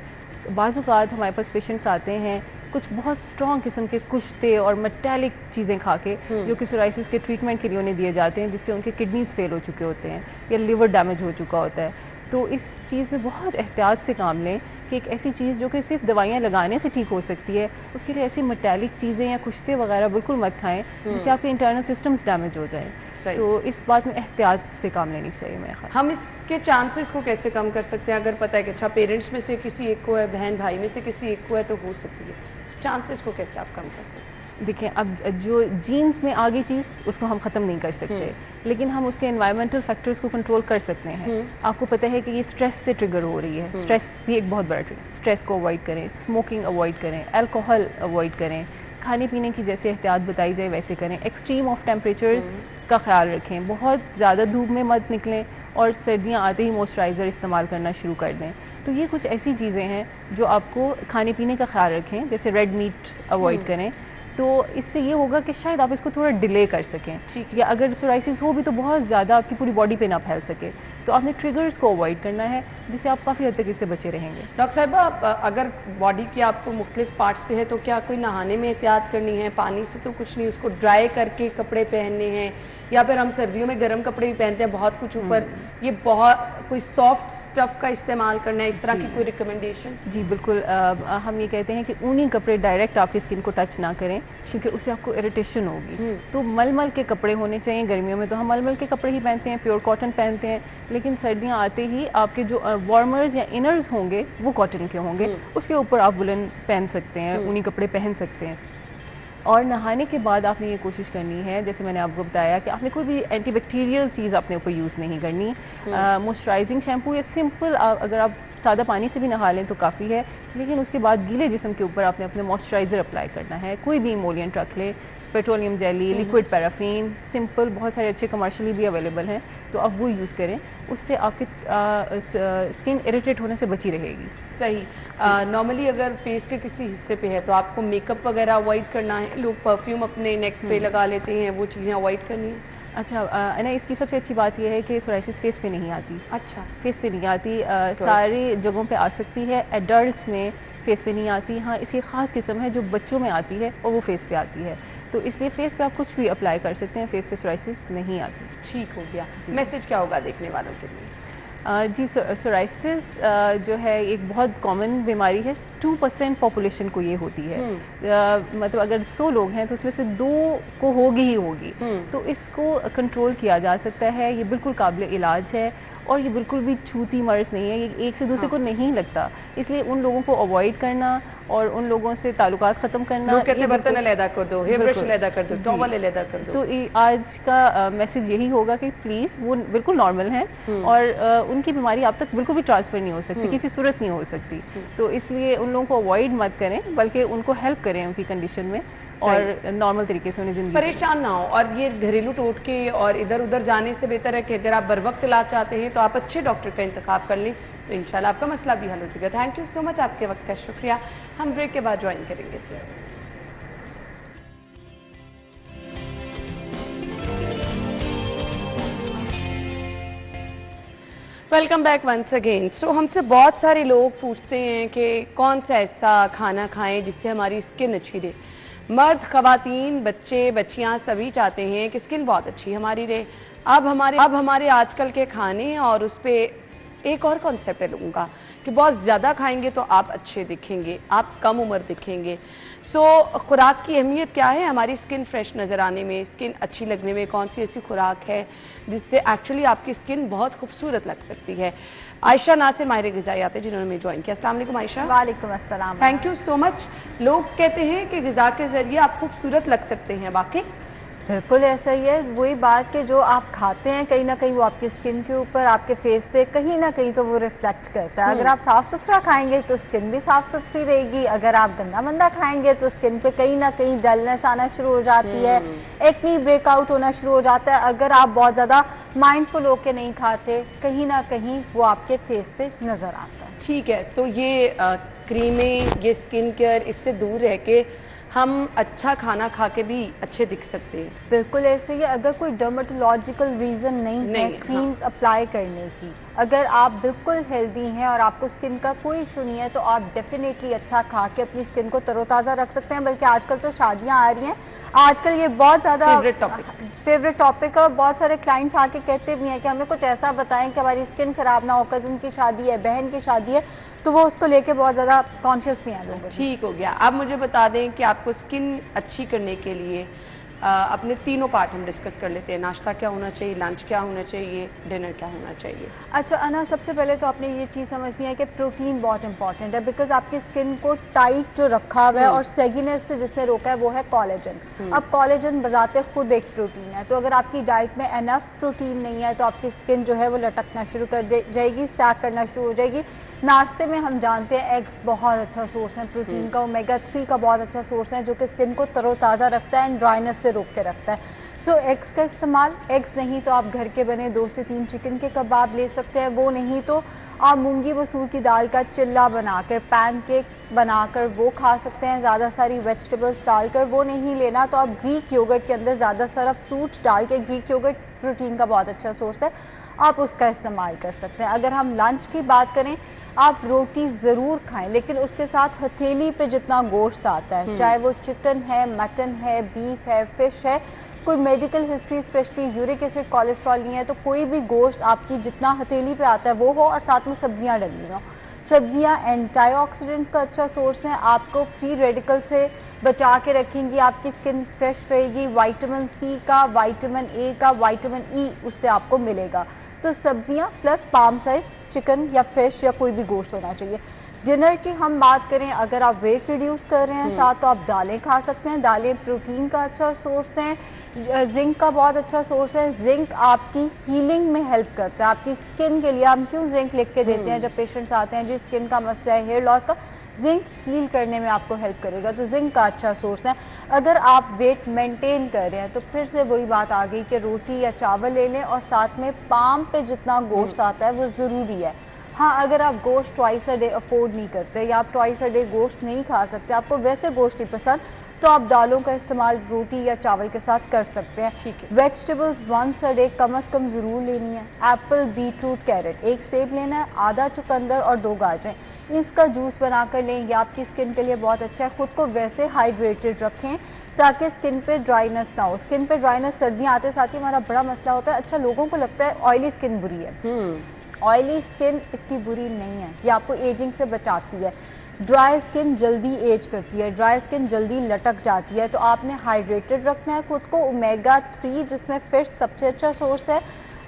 Speaker 5: बाज़-औक़ात हमारे पास पेशेंट्स आते हैं कुछ बहुत स्ट्रॉन्ग किस्म के कुश्ते और मेटालिक चीज़ें खा के, जो कि सोराइसिस के ट्रीटमेंट के लिए उन्हें दिए जाते हैं, जिससे उनके किडनीज़ फेल हो चुके होते हैं या लिवर डैमेज हो चुका होता है। तो इस चीज़ में बहुत एहतियात से काम लें कि एक ऐसी चीज़ जो कि सिर्फ दवाइयाँ लगाने से ठीक हो सकती है, उसके लिए ऐसी मेटालिक चीज़ें या कुश्ते वगैरह बिल्कुल मत खाएं जिससे आपके इंटरनल सिस्टम्स डैमेज हो जाएं। तो इस बात में एहतियात से काम लेनी चाहिए मेरे ख्याल।
Speaker 1: हम इसके चांसेस को कैसे कम कर सकते हैं? अगर पता है कि अच्छा पेरेंट्स में से किसी एक को है, बहन भाई में से किसी एक को है, तो हो सकती है, चांसेस को कैसे आप कम कर सकते हैं?
Speaker 5: देखिए, अब जो जीन्स में आगे चीज़ उसको हम ख़त्म नहीं कर सकते, लेकिन हम उसके एनवायरमेंटल फैक्टर्स को कंट्रोल कर सकते हैं। आपको पता है कि ये स्ट्रेस से ट्रिगर हो रही है, स्ट्रेस भी एक बहुत बड़ा ट्रिगर। स्ट्रेस को अवॉइड करें, स्मोकिंग अवॉइड करें, अल्कोहल अवॉइड करें, खाने पीने की जैसे एहतियात बताई जाए वैसे करें, एक्सट्रीम ऑफ टेम्परेचर्स का ख्याल रखें, बहुत ज़्यादा धूप में मत निकलें और सर्दियाँ आते ही मॉइस्चराइज़र इस्तेमाल करना शुरू कर दें। तो ये कुछ ऐसी चीज़ें हैं जो आपको खाने पीने का ख्याल रखें, जैसे रेड मीट अवॉइड करें, तो इससे ये होगा कि शायद आप इसको थोड़ा डिले कर सकें, या अगर सोराइसिस हो भी तो बहुत ज़्यादा आपकी पूरी बॉडी पे ना फैल सके। तो आपने ट्रिगर्स को अवॉइड करना है, जिससे आप काफ़ी हद तक इससे बचे रहेंगे।
Speaker 1: डॉक्टर साहिबा, आप अगर बॉडी के आपको मुख्तलिफ पार्ट्स पे है तो क्या कोई नहाने में एहतियात करनी है? पानी से तो कुछ नहीं, उसको ड्राई करके कपड़े पहनने हैं, या फिर हम सर्दियों में गर्म कपड़े भी पहनते हैं बहुत कुछ ऊपर, ये बहुत कोई सॉफ्ट स्टफ़ का इस्तेमाल करना है, इस तरह की कोई रिकमेंडेशन?
Speaker 5: जी बिल्कुल, हम ये कहते हैं कि ऊनी कपड़े डायरेक्ट आपकी स्किन को टच ना करें, क्योंकि उससे आपको इरिटेशन होगी। तो मलमल के कपड़े होने चाहिए। गर्मियों में तो हम मलमल के कपड़े ही पहनते हैं, प्योर कॉटन पहनते हैं, लेकिन सर्दियाँ आते ही आपके जो वार्मर्स या इनर्स होंगे वो कॉटन के होंगे, उसके ऊपर आप वुलन पहन सकते हैं, ऊनी कपड़े पहन सकते हैं। और नहाने के बाद आपने ये कोशिश करनी है, जैसे मैंने आपको बताया, कि आपने कोई भी एंटीबैक्टीरियल चीज़ अपने ऊपर यूज़ नहीं करनी। मॉइस्चराइजिंग शैम्पू या सिंपल अगर आप सादा पानी से भी नहा लें तो काफ़ी है, लेकिन उसके बाद गीले जिस्म के ऊपर आपने अपने मॉइस्चराइज़र अप्लाई करना है। कोई भी इमोलिएंट रख ले, petroleum jelly, liquid paraffin, simple, बहुत सारे अच्छे कमर्शियली भी अवेलेबल हैं, तो आप वो यूज़ करें, उससे आपकी स्किन इरिटेट होने से बची रहेगी।
Speaker 1: सही। नॉर्मली अगर फेस के किसी हिस्से पे है तो आपको मेकअप वगैरह अवॉइड करना है? लोग परफ्यूम अपने नेक पे लगा लेते हैं, वो चीज़ें अवॉइड करनी है?
Speaker 5: अच्छा, ना इसकी सबसे अच्छी बात यह है कि सोराइसिस फेस पे नहीं आती।
Speaker 1: अच्छा,
Speaker 5: फेस पे नहीं आती, सारी जगहों पे आ सकती है, एडल्ट्स में फेस पे नहीं आती। हाँ, इसकी ख़ास किस्म है जो बच्चों में आती है और वो फेस पे आती है, तो इसलिए फेस पे आप कुछ भी अप्लाई कर सकते हैं, फेस पे सोराइसिस नहीं आती।
Speaker 1: ठीक हो गया। मैसेज क्या होगा देखने वालों के लिए?
Speaker 5: जी, सोराइसिस जो है एक बहुत कॉमन बीमारी है। 2% पॉपुलेशन को ये होती है। मतलब अगर 100 लोग हैं तो उसमें से 2 को होगी ही होगी। तो इसको कंट्रोल किया जा सकता है, ये बिल्कुल काबिल इलाज है, और ये बिल्कुल भी छूती मर्ज नहीं है, ये एक से दूसरे को नहीं लगता। इसलिए उन लोगों को अवॉइड करना और उन लोगों से ताल्लुकात ख़त्म करना।
Speaker 1: लोग कहते हैं बर्तन अलहदा कर दो, हेयर ब्रश अलहदा कर दो, टॉवल अलहदा कर दो।
Speaker 5: तो आज का मैसेज यही होगा कि प्लीज़ वो बिल्कुल नॉर्मल हैं, और उनकी बीमारी आप तक बिल्कुल भी ट्रांसफ़र नहीं हो सकती, किसी सूरत नहीं हो सकती। तो इसलिए उन लोगों को अवॉइड मत करें, बल्कि उनको हेल्प करें उनकी कंडीशन में, और नॉर्मल तरीके से उन्हें ज़िंदगी
Speaker 1: परेशान ना हो। और ये घरेलू टोटके और इधर उधर जाने से बेहतर है कि अगर आप बर वक्त इलाज चाहते हैं तो आप अच्छे डॉक्टर का इंतखाब कर लें, तो इंशाल्लाह आपका मसला भी हल हो जाएगा। थैंक यू सो मच, आपके वक्त का शुक्रिया। हम ब्रेक के बाद ज्वाइन करेंगे जी। Welcome back once again. So हमसे बहुत सारे लोग पूछते हैं कि कौन सा ऐसा खाना खाएं जिससे हमारी स्किन अच्छी रहे। मर्द, ख़वातीन, बच्चे, बच्चियां सभी चाहते हैं कि स्किन बहुत अच्छी हमारी रहे। अब हमारे आजकल के खाने और उस पर एक और कॉन्सेप्ट है लोगों का कि बहुत ज़्यादा खाएंगे तो आप अच्छे दिखेंगे, आप कम उम्र दिखेंगे। सो खुराक की अहमियत क्या है हमारी स्किन फ्रेश नज़र आने में, स्किन अच्छी लगने में? कौन सी ऐसी खुराक है जिससे एक्चुअली आपकी स्किन बहुत खूबसूरत लग सकती है? आयशा नासिर माहिर ग़िज़ायात है जिन्होंने हमें ज्वाइन किया। अस्सलाम वालेकुम आयशा।
Speaker 6: वालेकुम अस्सलाम।
Speaker 1: Thank you so much. लोग कहते हैं कि ग़िज़ा के ज़रिए आप खूबसूरत लग सकते हैं, वाकई?
Speaker 6: बिल्कुल ऐसा ही है। वही बात कि जो आप खाते हैं कहीं ना कहीं वो आपकी स्किन के ऊपर, आपके फेस पे कहीं ना कहीं तो वो रिफ्लेक्ट करता है। अगर आप साफ़ सुथरा खाएंगे तो स्किन भी साफ़ सुथरी रहेगी, अगर आप गंदा मंदा खाएंगे तो स्किन पे कहीं ना कहीं डलनेस आना शुरू हो जाती है, एक्नी ब्रेकआउट होना शुरू हो जाता है। अगर आप बहुत ज़्यादा माइंडफुल होकर नहीं खाते, कहीं ना कहीं वो आपके फेस पे नज़र आता है।
Speaker 1: ठीक है, तो ये क्रीमें, ये स्किन केयर, इससे दूर रह के हम अच्छा खाना खा के भी अच्छे दिख सकते हैं?
Speaker 6: बिल्कुल ऐसे ही। अगर कोई डर्मेटोलॉजिकल रीज़न नहीं है क्रीम्स अप्लाई करने की, अगर आप बिल्कुल हेल्दी हैं और आपको स्किन का कोई इशू नहीं है, तो आप डेफिनेटली अच्छा खा के अपनी स्किन को तरोताज़ा रख सकते हैं। बल्कि आजकल तो शादियां आ रही हैं, आजकल ये बहुत ज़्यादा फेवरेट टॉपिक है, और बहुत सारे क्लाइंट्स आके कहते भी हैं कि हमें कुछ ऐसा बताएं कि हमारी स्किन ख़राब ना हो। कज़न की शादी है, बहन की शादी है, तो वो उसको लेके बहुत ज़्यादा कॉन्शियस भी हैं लोग।
Speaker 1: ठीक हो गया। आप मुझे बता दें कि आपको स्किन अच्छी करने के लिए अपने तीनों पार्ट हम डिस्कस कर लेते हैं। नाश्ता क्या होना चाहिए, लंच क्या होना चाहिए, डिनर क्या होना चाहिए?
Speaker 6: अच्छा अना, सबसे पहले तो आपने ये चीज़ समझनी है कि प्रोटीन बहुत इंपॉर्टेंट है, बिकॉज आपकी स्किन को टाइट जो रखा हुआ है और सेगीनेस से जिसने रोका है वो है कोलेजन। अब कोलेजन बजाते खुद एक प्रोटीन है, तो अगर आपकी डाइट में एनफ प्रोटीन नहीं है तो आपकी स्किन जो है वो लटकना शुरू कर जाएगी, सैग करना शुरू हो जाएगी। नाश्ते में हम जानते हैं एग्स बहुत अच्छा सोर्स है प्रोटीन का, ओमेगा 3 का बहुत अच्छा सोर्स है जो कि स्किन को तरोताज़ा रखता है एंड ड्राइनेस से रोक के रखता है। सो एग्स का इस्तेमाल, एग्स नहीं तो आप घर के बने 2 से 3 चिकन के कबाब ले सकते हैं, वो नहीं तो आप मूंगी मसूर की दाल का चिल्ला बनाकर, पैनकेक बनाकर वो खा सकते हैं, ज़्यादा सारी वेजिटेबल्स डालकर। वो नहीं लेना तो आप ग्रीक योगर्ट के अंदर ज़्यादा सारा फ्रूट डाल के, ग्रीक योगर्ट प्रोटीन का बहुत अच्छा सोर्स है, आप उसका इस्तेमाल कर सकते हैं। अगर हम लंच की बात करें, आप रोटी ज़रूर खाएं, लेकिन उसके साथ हथेली पे जितना गोश्त आता है, चाहे वो चिकन है, मटन है, बीफ है, फ़िश है, कोई medical history specially uric acid cholesterol नहीं है, तो कोई भी गोश्त आपकी जितना हथेली पे आता है वो हो, और साथ में सब्जियां डली हो। सब्जियां एंटीऑक्सीडेंट्स का अच्छा सोर्स हैं, आपको फ्री रेडिकल से बचा के रखेंगी, आपकी स्किन फ्रेश रहेगी। विटामिन सी का, विटामिन ए का, विटामिन ई उससे आपको मिलेगा। तो सब्जियां प्लस पाम साइज चिकन या फिश या कोई भी गोश्त होना चाहिए। डिनर की हम बात करें, अगर आप वेट रिड्यूस कर रहे हैं साथ, तो आप दालें खा सकते हैं। दालें प्रोटीन का अच्छा सोर्स हैं, जिंक का बहुत अच्छा सोर्स है। जिंक आपकी हीलिंग में हेल्प करता है, आपकी स्किन के लिए। हम क्यों जिंक लिख के देते हैं जब पेशेंट्स आते हैं जी स्किन का मसला है, हेयर लॉस का, जिंक हील करने में आपको हेल्प करेगा, तो जिंक का अच्छा सोर्स है। अगर आप वेट मेंटेन कर रहे हैं तो फिर से वही बात आ गई कि रोटी या चावल ले लें, और साथ में पाम पे जितना गोश्त आता है वो ज़रूरी है। हाँ, अगर आप गोश्त ट्वाइस अ डे अफोर्ड नहीं करते या आप ट्वाइस अ डे गोश्त नहीं खा सकते, आपको वैसे गोश्त नहीं पसंद, तो आप दालों का इस्तेमाल रोटी या चावल के साथ कर सकते हैं।
Speaker 1: ठीक है।
Speaker 6: वेजिटेबल्स वंस अ डे कम से कम ज़रूर लेनी है। एप्पल, बीटरूट, कैरेट, एक सेब लेना है, आधा चुकंदर और 2 गाजरें, इसका जूस बनाकर लें, ये आपकी स्किन के लिए बहुत अच्छा है। ख़ुद को वैसे हाइड्रेटेड रखें ताकि स्किन पे ड्राइनेस ना हो। स्किन पे ड्राइनेस सर्दियाँ आते साथ ही हमारा बड़ा मसला होता है। अच्छा, लोगों को लगता है ऑयली स्किन बुरी है, ऑयली स्किन इतनी बुरी नहीं है, ये आपको एजिंग से बचाती है। ड्राई स्किन जल्दी एज करती है, ड्राई स्किन जल्दी लटक जाती है, तो आपने हाइड्रेटेड रखना है खुद को। ओमेगा 3 जिसमें फिश सबसे अच्छा सोर्स है,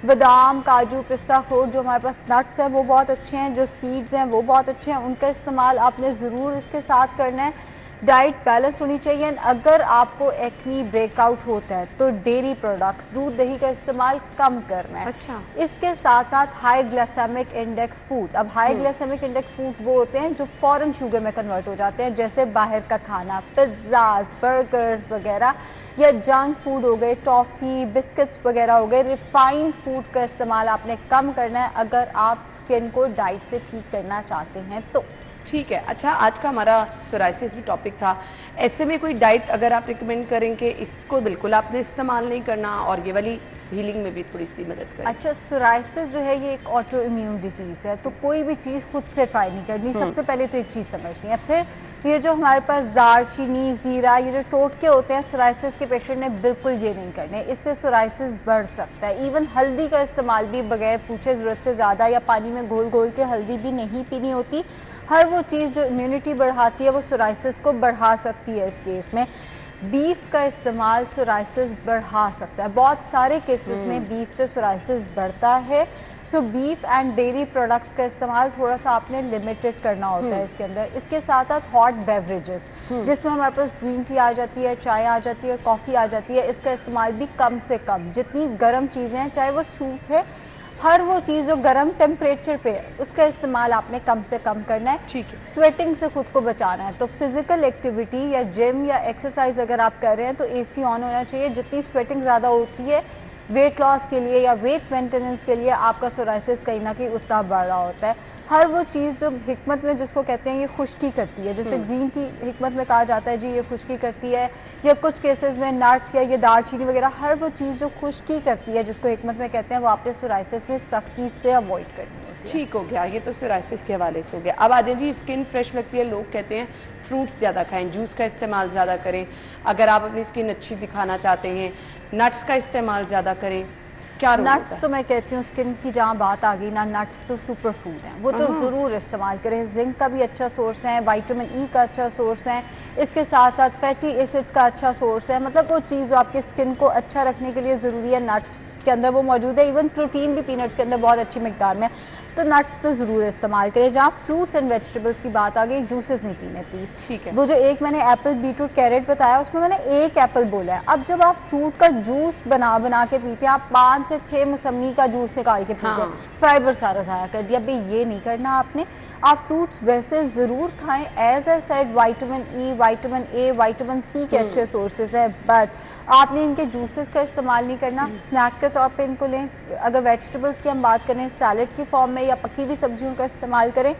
Speaker 6: बादाम, काजू, पिस्ता, अखरोट, जो हमारे पास नट्स हैं वो बहुत अच्छे हैं, जो सीड्स हैं वो बहुत अच्छे हैं, उनका इस्तेमाल आपने ज़रूर इसके साथ करना है। डाइट बैलेंस होनी चाहिए। अगर आपको एक्नी ब्रेकआउट होता है तो डेयरी प्रोडक्ट्स, दूध दही का इस्तेमाल कम करना है।
Speaker 1: अच्छा।
Speaker 6: इसके साथ साथ हाई ग्लाइसेमिक इंडेक्स फूड, अब हाई ग्लाइसेमिक इंडेक्स फूड्स वो होते हैं जो फॉरेन शुगर में कन्वर्ट हो जाते हैं, जैसे बाहर का खाना, पिज्ज़ाज, बर्गर्स वगैरह, या जंक फूड हो गए, टॉफ़ी, बिस्किट्स वगैरह हो गए। रिफाइंड फूड का इस्तेमाल आपने कम करना है अगर आप स्किन को डाइट से ठीक करना चाहते हैं तो।
Speaker 1: ठीक है। अच्छा, आज का हमारा सोराइसिस भी टॉपिक था, ऐसे में कोई डाइट अगर आप रिकमेंड करें कि इसको बिल्कुल आपने इस्तेमाल नहीं करना और ये वाली हीलिंग में भी थोड़ी सी मदद करें?
Speaker 6: अच्छा, सोराइसिस जो है ये एक ऑटो इम्यून डिजीज़ है, तो कोई भी चीज़ खुद से ट्राई नहीं करनी। सबसे पहले तो एक चीज़ समझनी है। फिर ये जो हमारे पास दालचीनी, ज़ीरा, ये जो टोटके होते हैं, सोराइसिस के पेशेंट ने बिल्कुल ये नहीं करने, इससे सोराइसिस बढ़ सकता है। इवन हल्दी का इस्तेमाल भी बगैर पूछे ज़रूरत से ज़्यादा या पानी में घोल घोल के हल्दी भी नहीं पीनी होती। हर वो चीज़ जो इम्यूनिटी बढ़ाती है वो सोराइसिस को बढ़ा सकती है। इस केस में बीफ का इस्तेमाल सोराइसिस बढ़ा सकता है, बहुत सारे केसेस में बीफ से सोराइसिस बढ़ता है। सो बीफ एंड डेयरी प्रोडक्ट्स का इस्तेमाल थोड़ा सा आपने लिमिटेड करना होता है इसके अंदर। इसके साथ साथ हॉट बेवरेजेस जिसमें हमारे पास ग्रीन टी आ जाती है, चाय आ जाती है, कॉफ़ी आ जाती है, इसका इस्तेमाल भी कम से कम। जितनी गर्म चीज़ें हैं, चाहे वो सूप है, हर वो चीज़ जो गर्म टेम्परेचर पे है उसका इस्तेमाल आपने कम से कम करना है।
Speaker 1: ठीक है।
Speaker 6: स्वेटिंग से खुद को बचाना है, तो फिजिकल एक्टिविटी या जिम या एक्सरसाइज अगर आप कर रहे हैं तो एसी ऑन होना चाहिए। जितनी स्वेटिंग ज़्यादा होती है वेट लॉस के लिए या वेट मेंटेनेंस के लिए, आपका सोराइसिस कहीं ना कहीं उतना बढ़ रहा होता है। हर वो चीज़ जो हिकमत में जिसको कहते हैं ये खुश्की करती है, जैसे ग्रीन टी हिकमत में कहा जाता है जी ये खुश्की करती है, या कुछ केसेस में नट्स या ये दालचीनी वगैरह, हर वो चीज़ जो खुश्की करती है जिसको हिकमत में कहते हैं, वो आपने सोराइसिस में सख्ती से अवॉइड करनी होती है।
Speaker 1: ठीक हो गया, ये तो सोराइसिस के हवाले से हो गया। अब आ जाए जी, स्किन फ्रेश लगती है, लोग कहते हैं फ्रूट्स ज़्यादा खाएं, जूस का इस्तेमाल ज़्यादा करें। अगर आप अपनी स्किन अच्छी दिखाना चाहते हैं, नट्स का इस्तेमाल ज़्यादा करें, क्या
Speaker 6: नट्स तो मैं कहती हूँ स्किन की जहाँ बात आ गई ना, नट्स तो सुपर फूड हैं, वो तो ज़रूर इस्तेमाल करें। जिंक का भी अच्छा सोर्स है, विटामिन ई का अच्छा सोर्स है, इसके साथ साथ फैटी एसिड्स का अच्छा सोर्स है। मतलब वो चीज़ जो आपकी स्किन को अच्छा रखने के लिए ज़रूरी है, नट्स के अंदर वो मौजूद है। इवन प्रोटीन भी पीनट्स के अंदर बहुत अच्छी मिकदार में, तो नट्स तो ज़रूर इस्तेमाल करें। जहाँ फ्रूट्स एंड वेजिटेबल्स की बात आ गई, जूसेस नहीं पीने प्लीज़।
Speaker 1: ठीक है।
Speaker 6: वो जो एक मैंने एप्पल, बीटरूट, कैरेट बताया, उसमें मैंने एक एप्पल बोला है। अब जब आप फ्रूट का जूस बना के पीते हैं, आप 5 से 6 मौसमी का जूस निकाल के पीते हैं, फाइबर सारा ज़ाया कर दिया। भाई ये नहीं करना आपने। आप फ्रूट्स वैसे ज़रूर खाएं, as I said vitamin E, vitamin A, vitamin C के अच्छे सोर्सेज हैं, बट आपने इनके जूसेस का इस्तेमाल नहीं करना, स्नैक के तौर पे इनको लें। अगर वेजिटेबल्स की हम बात करें, सैलड की फॉर्म में या पकी हुई सब्जियों का इस्तेमाल करें।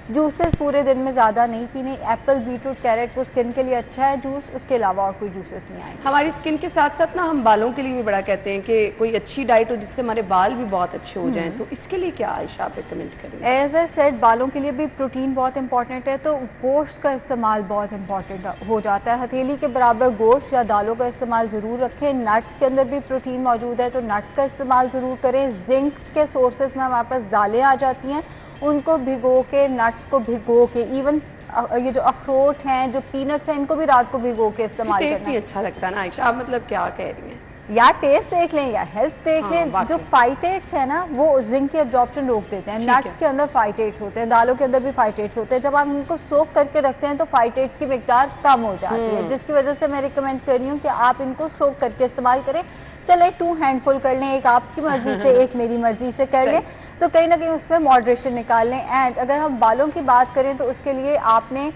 Speaker 6: जूसेस पूरे दिन में ज़्यादा नहीं पीने। एप्पल, बीटरूट, कैरेट वो स्किन के लिए अच्छा है जूस, उसके अलावा और कोई जूसेस नहीं आएंगे।
Speaker 1: हमारी स्किन के साथ साथ ना हम बालों के लिए भी बड़ा कहते हैं कि कोई अच्छी डाइट हो जिससे हमारे बाल भी बहुत अच्छे हो जाएं, तो इसके लिए क्या आयशा आप रिकमेंड करेंगे?
Speaker 6: एज ए सेड, बालों के लिए भी प्रोटीन बहुत इंपॉर्टेंट है, तो गोश्त का इस्तेमाल बहुत इंपॉर्टेंट हो जाता है। हथेली के बराबर गोश्त या दालों का इस्तेमाल ज़रूर रखें। नट्स के अंदर भी प्रोटीन मौजूद है, तो नट्स का इस्तेमाल ज़रूर करें। जिंक के सोर्सेज में हमारे पास दालें आ जाती हैं, उनको भिगो के, नट्स को भिगो के, इवन ये जो अखरोट हैं, जो पीनट्स हैं, इनको भी रात को भिगो के इस्तेमाल करना।
Speaker 1: टेस्ट नहीं अच्छा लगता ना आयशा, आप मतलब क्या कह रही हैं?
Speaker 6: या टेस्ट देख लें या हेल्थ देख
Speaker 1: हाँ,
Speaker 6: लें। जो फाइटेट्स है ना, वो जिंक की एब्जॉर्प्शन रोक देते हैं। नट्स के अंदर फाइटेट्स होते हैं, दालों के अंदर भी फाइटेट्स होते हैं। जब आप इनको सोक करके रखते हैं तो फाइटेट्स की मिकदार कम हो जाती है, जिसकी वजह से मैं रिकमेंड कर रही हूँ कि आप इनको सोक करके इस्तेमाल करें। चले 2 हैंडफुल कर लें, एक आपकी मर्जी से एक मेरी मर्जी से कर लें, तो कहीं ना कहीं उसमें मॉडरेशन निकाल लें। एंड अगर हम बालों की बात करें तो उसके लिए आपने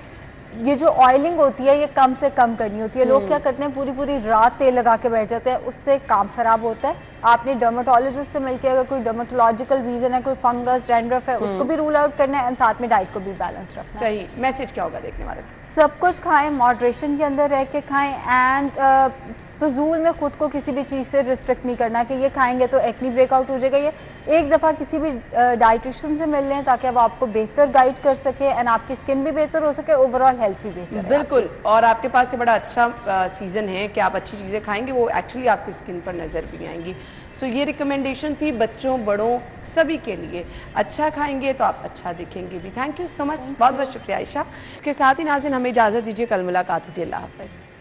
Speaker 6: ये जो ऑयलिंग होती है ये कम से कम करनी होती है। लोग क्या करते हैं, पूरी पूरी रात तेल लगा के बैठ जाते हैं, उससे काम खराब होता है। आपने डर्माटोलॉजिस्ट से मिलकर अगर कोई डर्माटोलॉजिकल रीजन है, कोई फंगस, डैंड्रफ है, उसको भी रूल आउट करना है एंड साथ में डाइट को भी बैलेंस रखना है।
Speaker 1: सही मैसेज क्या होगा देखने वाले?
Speaker 6: सब कुछ खाएं, मॉडरेशन के अंदर रह के खाएं एंड फजूल में खुद को किसी भी चीज़ से रिस्ट्रिक्ट नहीं करना कि ये खाएंगे तो एक्नी ब्रेकआउट हो जाएगा। ये एक दफ़ा किसी भी डाइटिशियन से मिल लें ताकि वो आपको बेहतर गाइड कर सके एंड आपकी स्किन भी बेहतर हो सके, ओवरऑल हेल्थ भी बेहतर।
Speaker 1: बिल्कुल, और आपके पास से बड़ा अच्छा सीज़न है कि आप अच्छी चीज़ें खाएंगे, वो एक्चुअली आपकी स्किन पर नज़र भी आएंगी। सो ये रिकमेंडेशन थी बच्चों बड़ों सभी के लिए। अच्छा खाएंगे तो आप अच्छा दिखेंगे भी। थैंक यू सो मच, बहुत बहुत शुक्रिया आयशा। इसके साथ ही नाज़रीन हमें इजाज़त दीजिए, कल मुलाकात होगी। अल्लाह हाफ़िज़।